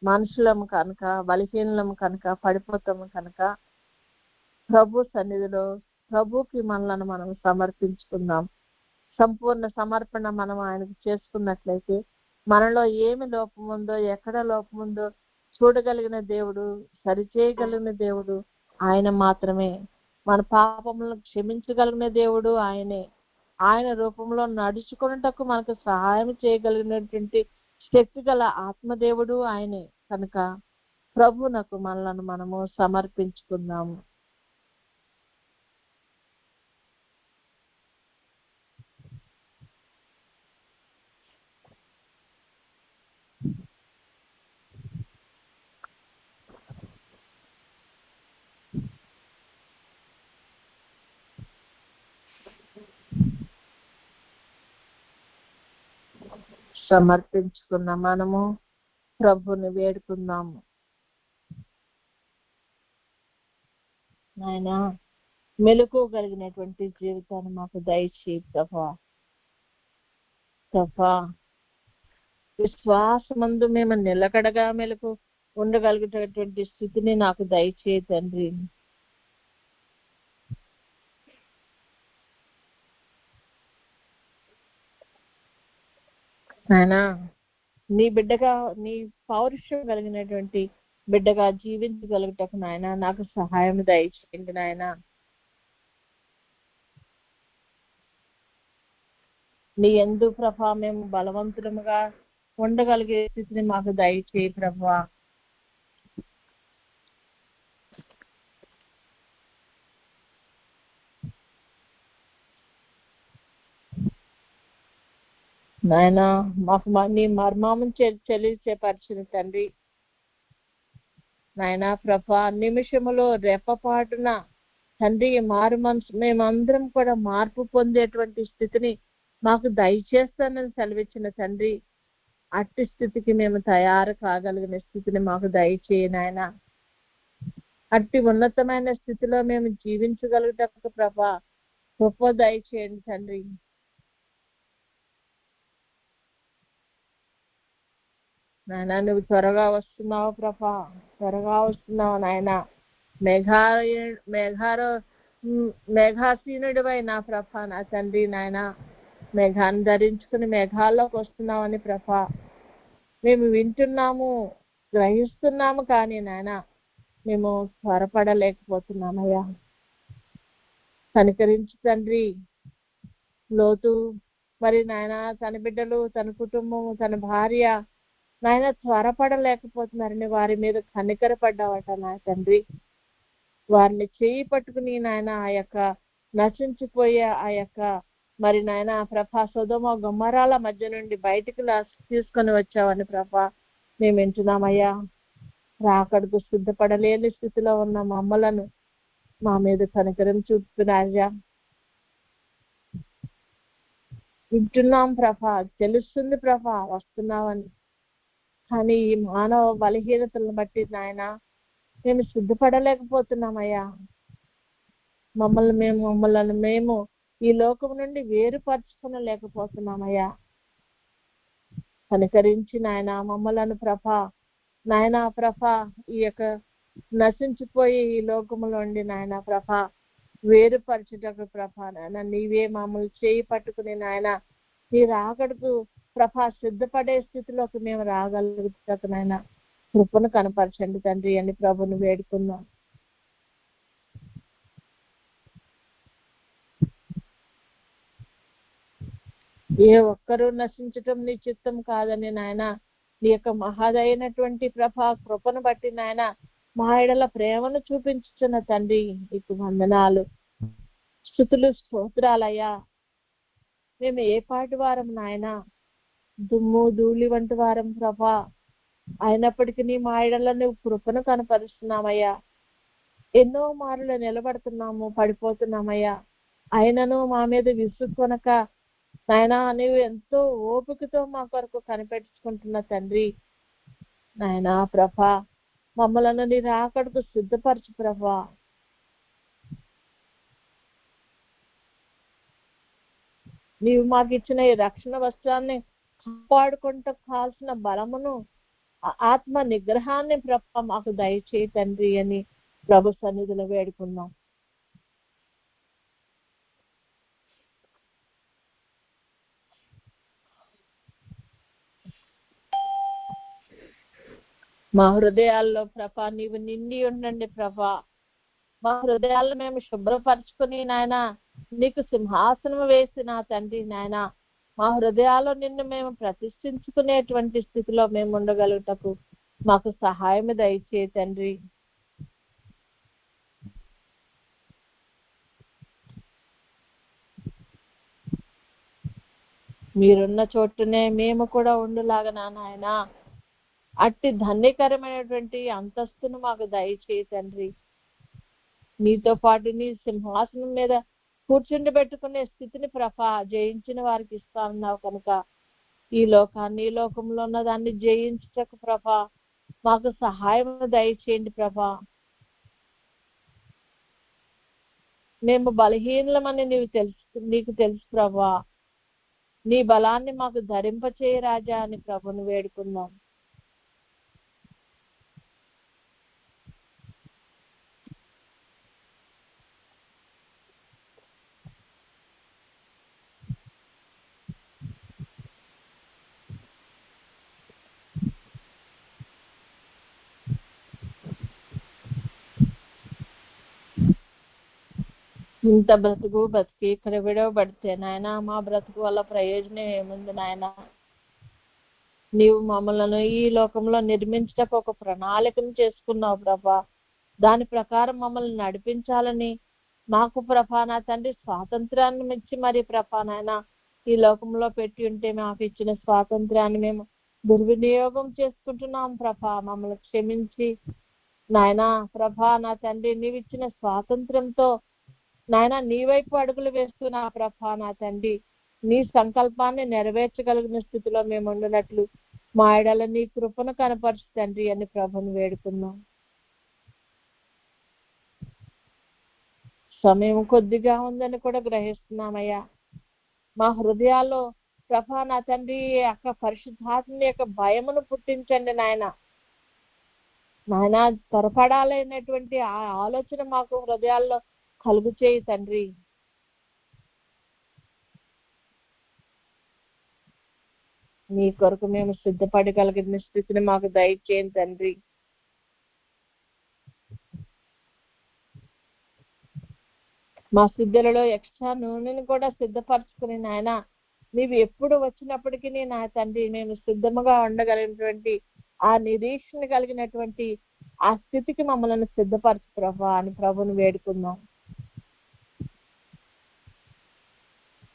మనుషులము కనుక, బలహీనము కనుక, పడిపోతాము కనుక ప్రభు సన్నిధిలో ప్రభుకి మనలను మనం సమర్పించుకుందాం. సంపూర్ణ సమర్పణ మనం ఆయనకు చేసుకున్నట్లయితే మనలో ఏమి లోపం ఉందో, ఎక్కడ లోపం ఉందో చూడగలిగిన దేవుడు, సరిచేయగలిగిన దేవుడు ఆయన మాత్రమే. మన పాపములను క్షమించగలిగిన దేవుడు ఆయనే. ఆయన రూపంలో నడుచుకున్నటకు మనకు సహాయం చేయగలిగినటువంటి శక్తి గల ఆత్మదేవుడు ఆయనే. కనుక ప్రభువునకు మనలను మనము సమర్పించుకుందాము. సమర్పించుకున్న మనము ప్రభుని వేడుకుందాము. నాయన, మెలుకోగలిగినటువంటి జీవితాన్ని మాకు దయచేయి ప్రభా. విశ్వాసమందు మేము నిలకడగా మెలకు ఉండగలిగేటటువంటి స్థితిని నాకు దయచేయి తండ్రి. నాయన, నీ బిడ్డగా, నీ పౌరుషం కలిగినటువంటి బిడ్డగా జీవించగలుగుటకు నాయన నాకు సహాయం దయచేయండి నాయన. నీ యందు ప్రభా మేము బలవంతులముగా ఉండగలిగే స్థితిని మాకు దయచేయి ప్రభా. నాయన, మాకు నీ మర్మాము చెల్లించేపరిచిన తండ్రి నాయన ప్రభా, నిమిషములో రెప్పపాటున తండ్రి మారు మనసు మేమందరం కూడా మార్పు పొందేటువంటి స్థితిని మాకు దయచేస్తానని సెలవిచ్చిన తండ్రి, అట్టి స్థితికి మేము తయారు కాగలిగిన స్థితిని మాకు దయచేయి నాయన. అట్టి ఉన్నతమైన స్థితిలో మేము జీవించగలుగుటకు ప్రభా గొప్ప దయచేయండి తండ్రి. నాయన, నువ్వు త్వరగా వస్తున్నావు ప్రభా, త్వరగా వస్తున్నావు నాయన. మేఘాసీనుడివై నా ప్రభా నా తండ్రి నాయన, మేఘాన్ని ధరించుకుని మేఘాల్లోకి వస్తున్నామని ప్రభా మేము వింటున్నాము, గ్రహిస్తున్నాము, కానీ నాయన మేము త్వరపడలేకపోతున్నామయ్యా. కనికరించి తండ్రి. లోతు మరి నాయన తన బిడ్డలు, తన కుటుంబము, తన భార్య నాయన త్వరపడలేకపోతున్నారని వారి మీద కనికరపడ్డావట నా తండ్రి. వారిని చేయి పట్టుకుని నాయన ఆ యొక్క నశించిపోయే ఆ యొక్క మరి నాయన ప్రభా సొదొమ గొమొర్రాల మధ్య నుండి బయటికి తీసుకొని వచ్చావని ప్రభా మేము వింటున్నామయ్యా. రాకడకు సిద్ధపడలేని స్థితిలో ఉన్న మమ్మలను మా మీద కనికరం చూపు రాజా. వింటున్నాం ప్రభా, తెలుస్తుంది ప్రభా వస్తున్నావని. కానీ ఈ మానవ బలహీనతలను బట్టి నాయన మేము సిద్ధపడలేకపోతున్నామయ్యా. మమ్మల్ని మేము ఈ లోకం నుండి వేరుపరచుకునలేకపోతున్నామయ్యా. కనికరించి నాయన మమ్మలను ప్రభా ఈ యొక్క నశించిపోయి ఈ లోకములోండి నాయన ప్రభా వేరుపరచుటకు ప్రభా నాయన నీవే మమ్మల్ని చేయి పట్టుకుని నాయన నీ రాకడకు ప్రభా సిద్ధపడే స్థితిలోకి మేము రాగలుగుతాకు నాయన కృపను కనపరచండి తండ్రి అని ప్రభుని వేడుకుందాం. ఏ ఒక్కరూ నశించటం నీ చిత్తం కాదని నాయన నీ యొక్క మహాదైనటువంటి ప్రభా కృపను బట్టి నాయన మా ఎడల ప్రేమను చూపించుతున్న తండ్రి నీకు వందనాలు, స్తుతులు, స్తోత్రాలయ్యా. మేము ఏ పాటి వారం నాయన, దుమ్ము ధూళి వంటి వారం ప్రభా, అయినప్పటికీ మా ఎడల నువ్వు కృపను కనపరుస్తున్నామయ్యా. ఎన్నో మారులు నిలబడుతున్నాము, పడిపోతున్నామయ్యా. అయినను మా మీద విసుకొనక నాయనా నీవు ఎంతో ఓపికతో మా కొరకు కనిపెట్టుకుంటున్న తండ్రి నాయనా ప్రభా మమ్మలను నీ రాకడకు సిద్ధపరచు ప్రభా. నీవు మాకు ఇచ్చిన ఈ రక్షణ వస్త్రాన్ని కాపాడుకుంటూ కాల్సిన బలమును ఆత్మ నిగ్రహాన్ని ప్రభా మాకు దయచేయి తండ్రి అని ప్రభు సన్నిధిలో వేడుకున్నాం. మా హృదయాల్లో ప్రభా నీవు నిండి ఉండండి ప్రభా. మా హృదయాల్లో మేము శుభ్రపరచుకుని నాయన నీకు సింహాసనం వేసి నా తండ్రి నాయన మా హృదయాల్లో నిన్ను మేము ప్రతిష్ఠించుకునేటువంటి స్థితిలో మేము ఉండగలుగుటకు మాకు సహాయం దయచే తండ్రి. మీరున్న చోటునే మేము కూడా ఉండులాగా నాయన అట్టి ధన్యకరమైనటువంటి అంతస్తును మాకు దయచేయి తండ్రి. నీతో పాటు నీ సింహాసనం మీద కూర్చుండి పెట్టుకునే స్థితిని ప్రభా జయించిన వారికి ఇస్తా ఉన్నావు కనుక ఈ లోకంలో ఉన్న దాన్ని జయించటకు ప్రభా మాకు సహాయం దయచేయండి ప్రభా. మేము బలహీనమని నీకు తెలుసు ప్రభా. నీ బలాన్ని మాకు ధరింపచేయి రాజా అని ప్రభుని వేడుకుందాం. ఇంత బతికి ఇక్కడ విడవబడితే నాయన మా బ్రతుకు వల్ల ప్రయోజనం ఏముంది నాయన? నీవు మమ్మల్ని ఈ లోకంలో నిర్మించటకు ఒక ప్రణాళికను చేసుకున్నావు ప్రభా. దాని ప్రకారం మమ్మల్ని నడిపించాలని మాకు ప్రభా నా తండ్రి స్వాతంత్రాన్ని ఇచ్చి మరి ప్రభా నాయన ఈ లోకంలో పెట్టి ఉంటే మాకు ఇచ్చిన స్వాతంత్రాన్ని మేము దుర్వినియోగం చేసుకుంటున్నాం ప్రభా. మమ్మల్ని క్షమించి నాయన ప్రభా నా తండ్రి నీవు ఇచ్చిన స్వాతంత్రంతో నాయన నీ వైపు అడుగులు వేస్తున్నా ప్రభా నా తండ్రి నీ సంకల్పాన్ని నెరవేర్చగలిగిన స్థితిలో మేము ఉండినట్లు మా ఎడల నీ కృపను కనపరచు తండ్రి అని ప్రభుని వేడుకున్నాం. సమయం కొద్దిగా ఉందని కూడా గ్రహిస్తున్నామయ్యా. మా హృదయాల్లో ప్రభా నా తండ్రి యొక్క పరిశుద్ధాత్మ యొక్క భయమును పుట్టించండి నాయన. నాయన త్వరపడాలనేటువంటి ఆ ఆలోచన మాకు హృదయాల్లో కలుగు చేయి తండ్రి. నీ కొరకు మేము సిద్ధపడగలిగిన స్థితిని మాకు దయచేయండి తండ్రి. మా సిద్ధులలో ఎక్స్ట్రా నూనెని కూడా సిద్ధపరచుకుని నాయన నీవు ఎప్పుడు వచ్చినప్పటికీ నా తండ్రి నేను సిద్ధముగా ఉండగలిగినటువంటి ఆ నిరీక్షణ కలిగినటువంటి ఆ స్థితికి మమ్మల్ని సిద్ధపరచు ప్రభా అని ప్రభుని వేడుకుందాం.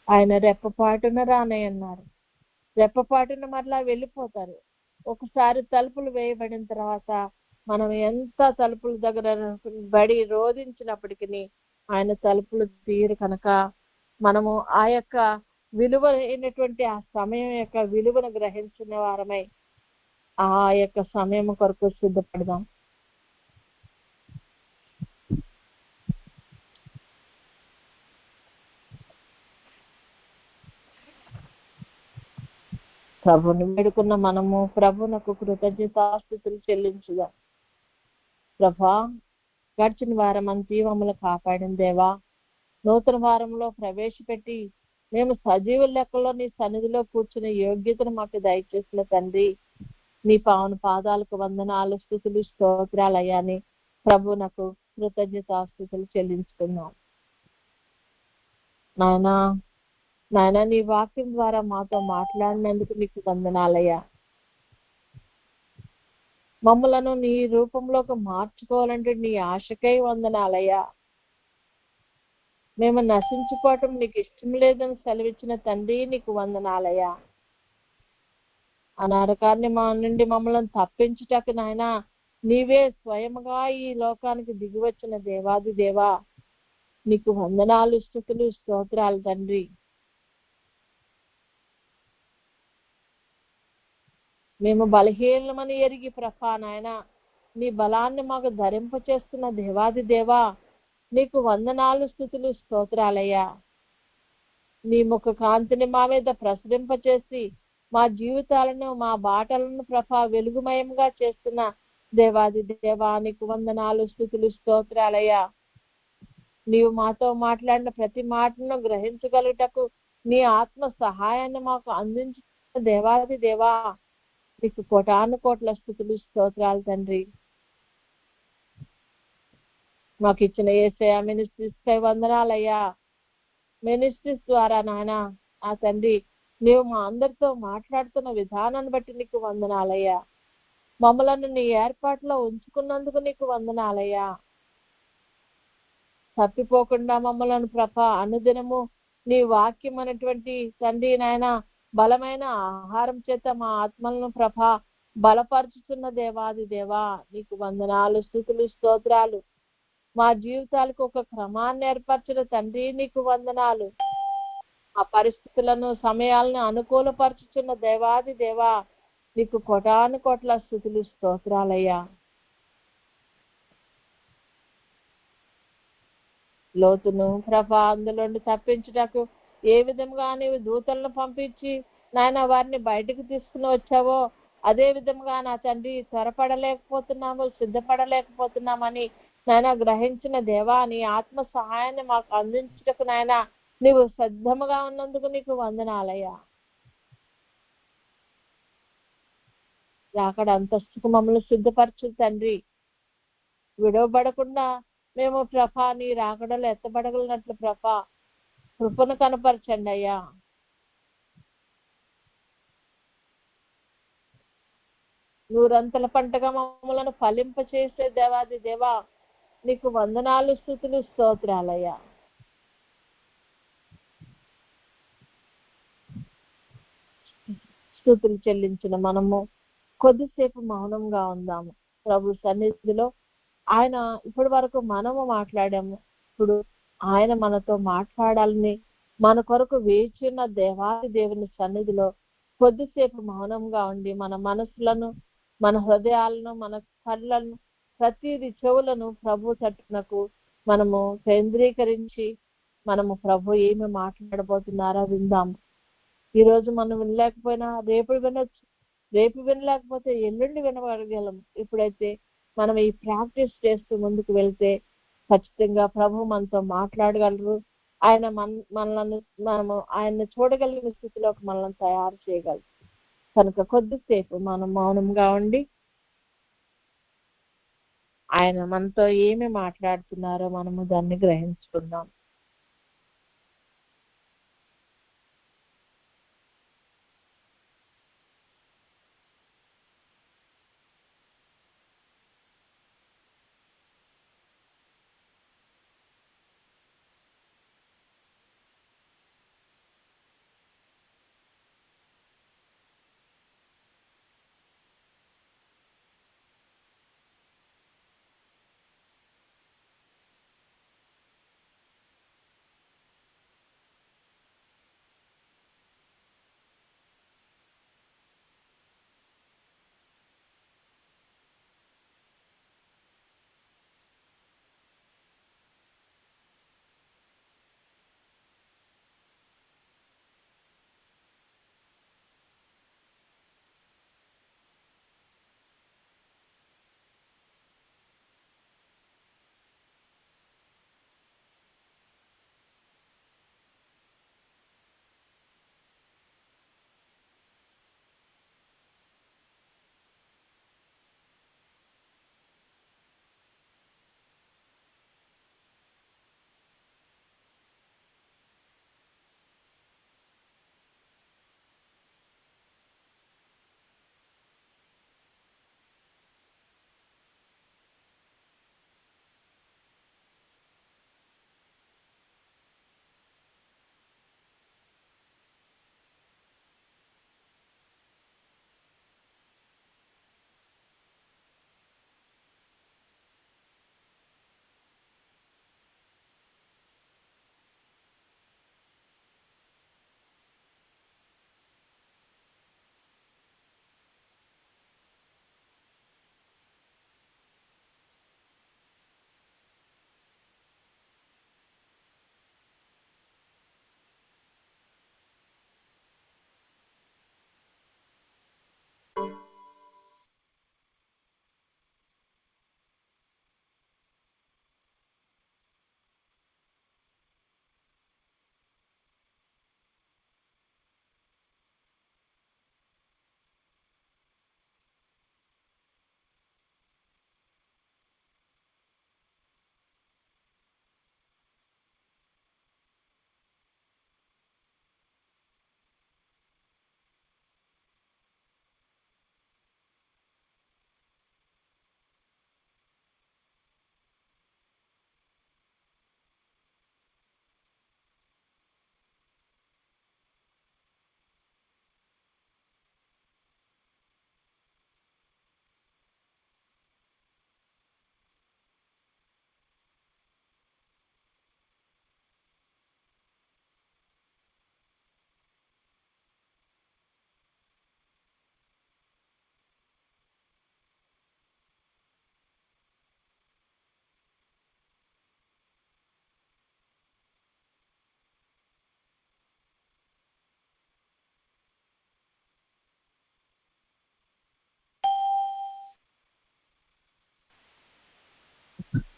ఆయన రెప్పపాటున రానయ్యన్నారు. రెప్పపాటున మరలా వెళ్ళిపోతారు. ఒకసారి తలుపులు వేయబడిన తర్వాత మనం ఎంత తలుపుల దగ్గర బడి రోధించినప్పటికీ ఆయన తలుపులు తీరు కనుక మనము ఆ యొక్క విలువ అయినటువంటి ఆ సమయం యొక్క విలువను గ్రహించిన వారమై ఆ యొక్క సమయం కొరకు సిద్ధపడదాం. ప్రభుని వేడుకున్న మనము ప్రభునకు కృతజ్ఞతాస్తుతులు చెల్లించుదాం. ప్రభా, గడిచిన వారం అంతా మమ్మల్ని కాపాడిన దేవా, నూతన వారంలో ప్రవేశపెట్టి మేము సజీవ లెక్కలో నీ సన్నిధిలో కూర్చునే యోగ్యతను మాకు దయచేసిన తండ్రి, నీ పావన పాదాలకు వందనాలు, స్తుతులు, స్తోత్రాలయ్యాని ప్రభు నాకు కృతజ్ఞతాస్తుతులు చెల్లించుకున్నాం. నాయనా నీ వాక్యం ద్వారా మాతో మాట్లాడినందుకు నీకు వందనాలయ్యా. మమ్మలను నీ రూపంలోకి మార్చుకోవాలంటే నీ ఆశకై వందనాలయ్యా. మేము నశించుకోవటం నీకు ఇష్టం లేదని సెలవిచ్చిన తండ్రి నీకు వందనాలయ్యా. ఆ నరకాన్ని మా నుండి మమ్మల్ని తప్పించుటకు నాయనా నీవే స్వయముగా ఈ లోకానికి దిగివచ్చిన దేవాది దేవా, నీకు వందనాలు, స్తుతులు, స్తోత్రాలు తండ్రి. మేము బలహీనమని ఎరిగి ప్రభా నాయన నీ బలాన్ని మాకు ధరింపచేస్తున్న దేవాది దేవా, నీకు వందనాలు, స్తుతులు, స్తోత్రాలయ్యా. నీ ముఖ కాంతిని మా మీద ప్రసరింపచేసి మా జీవితాలను మా బాటలను ప్రభా వెలుగుమయంగా చేస్తున్న దేవాది దేవా, నీకు వందనాలు, స్తుతులు, స్తోత్రాలయ్యా. నీవు మాతో మాట్లాడిన ప్రతి మాటను గ్రహించగలుగుటకు నీ ఆత్మ సహాయాన్ని మాకు అందించిన దేవాది దేవా, నీకు కోటాను కోట్ల స్తుతులు, స్తోత్రాలు తండ్రి. మాకు ఇచ్చిన యేసయ్య మినిస్ట్రీస్ పై వందనాలయ్యా. మినిస్ట్రీస్ ద్వారా నాయన ఆ తండ్రి నీవు మా అందరితో మాట్లాడుతున్న విధానాన్ని బట్టి నీకు వందనాలయ్యా. మమ్మలను నీ ఏర్పాట్లో ఉంచుకున్నందుకు నీకు వందనాలయ్యా. తప్పిపోకుండా మమ్మలను అనుదినము నీ వాక్యం అనేటువంటి తండ్రి నాయన బలమైన ఆహారం చేత మా ఆత్మలను బలపరుచుతున్న దేవాది దేవా, నీకు వందనాలు, స్తుతులు, స్తోత్రాలు. మా జీవితాలకు ఒక క్రమాన్ని ఏర్పరచిన తండ్రి నీకు వందనాలు. ఆ పరిస్థితులను సమయాలను అనుకూలపరచుచున్న దేవాది దేవా, నీకు కోటాను కోట్ల స్తుతులు, స్తోత్రాలయ్యా. లోతును అందులోండి తప్పించుటకు ఏ విధంగా నీవు దూతలను పంపించి నాయన వారిని బయటకు తీసుకుని వచ్చావో అదే విధంగా నా తండ్రి త్వరపడలేకపోతున్నాము, సిద్ధపడలేకపోతున్నామని నాయన గ్రహించిన దేవా, నీ ఆత్మ సహాయాన్ని మాకు అందించుటకు నాయన నీవు సిద్ధముగా ఉన్నందుకు నీకు వందనాలయ్యా. అక్కడ అంతస్తుకు మమ్మల్ని సిద్ధపరచు తండ్రి. విడవబడకుండా మేము నీ రాకడలు ఎత్తబడగలిగినట్లు కృపను కనపరచండి అయ్యా. నూరంతల పంటగా మమ్మలను ఫలింప చేసే దేవాది దేవా, నీకు వందనాలు, స్తుతులు, స్తోత్రాలయ్యా. స్తుతులు చెల్లించిన మనము కొద్దిసేపు మౌనంగా ఉందాము ప్రభు సన్నిధిలో. ఆయన ఇప్పటి వరకు మనము మాట్లాడాము, ఇప్పుడు ఆయన మనతో మాట్లాడాలని మన కొరకు వేచిన దేవాది దేవుని సన్నిధిలో కొద్దిసేపు మౌనంగా ఉండి మన మనసులను, మన హృదయాలను, మన కళ్ళను, ప్రతిది చెవులను ప్రభు తట్టునకు మనము కేంద్రీకరించి మనము ప్రభు ఏమి మాట్లాడబోతున్నారో విందాము. ఈ రోజు మనం వినలేకపోయినా రేపు వినొచ్చు, రేపు వినలేకపోతే ఎల్లుండి వినగలం. ఇప్పుడైతే మనం ఈ ప్రాక్టీస్ చేస్తూ ముందుకు వెళ్తే ఖచ్చితంగా ప్రభు మనతో మాట్లాడగలరు. ఆయన మనము ఆయన్ని చూడగలిగిన స్థితిలోకి మనల్ని తయారు చేయగలరు. కనుక కొద్దిసేపు మనం మౌనంగా ఉండి ఆయన మనతో ఏమి మాట్లాడుతున్నారో మనము దాన్ని గ్రహించుకుందాం.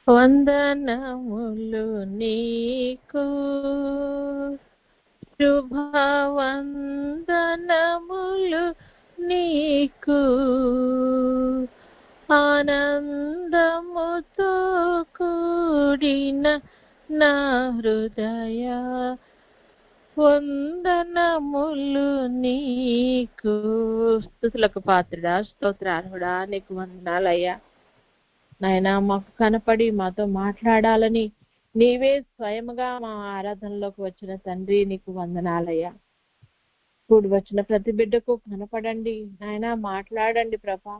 వందనములు నీకు శుభవందనములు నీకు ఆనందముతో కూడిన నా హృదయ వందనములు నీకు. స్తుతులకు పాత్రుడా, స్తోత్రార్హుడా, నీకు వందనాలయ్యా. నాయనా మాకు కనపడి మాతో మాట్లాడాలని నీవే స్వయముగా మా ఆరాధనలోకి వచ్చిన తండ్రి, నీకు వందనాలయ్యా. కూడి వచ్చిన ప్రతి బిడ్డకు కనపడండి నాయనా, మాట్లాడండి ప్రభా.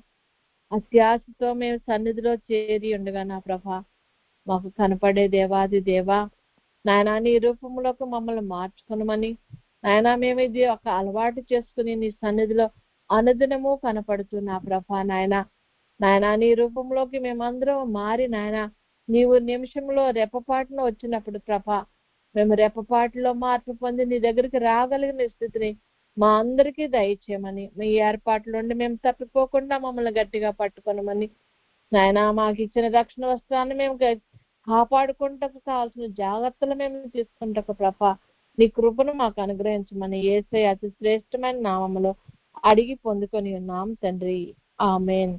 అత్యాశతో మేము సన్నిధిలో చేరి ఉండగా నా ప్రభా మాకు కనపడే దేవాది దేవా నాయనా, నీ రూపంలోకి మమ్మల్ని మార్చుకునమని నాయనా, మేము ఇది ఒక అలవాటు చేసుకుని నీ సన్నిధిలో అనుదినము కనపడుతున్నా ప్రభా. నాయనా నాయనా, నీ రూపంలోకి మేమందరం మారి నాయనా, నీవు నిమిషంలో రెప్పపాటున వచ్చినప్పుడు ప్రభా మేము రెప్పపాటులో మార్పు పొంది నీ దగ్గరికి రాగలిగిన స్థితిని మా అందరికీ దయచేయమని, మీ ఏర్పాట్లు ఉండి మేము తప్పిపోకుండా మమ్మల్ని గట్టిగా పట్టుకొనమని నాయనా, మాకు ఇచ్చిన రక్షణ వస్త్రాన్ని మేము కాపాడుకుంటకు కావాల్సిన జాగ్రత్తలు మేము తీసుకుంటకు ప్రభా నీ కృపను మాకు అనుగ్రహించమని యేసయ్య అతి శ్రేష్టమైన నామములో అడిగి పొందుకొని ఉన్నాం తండ్రి. ఆమేన్.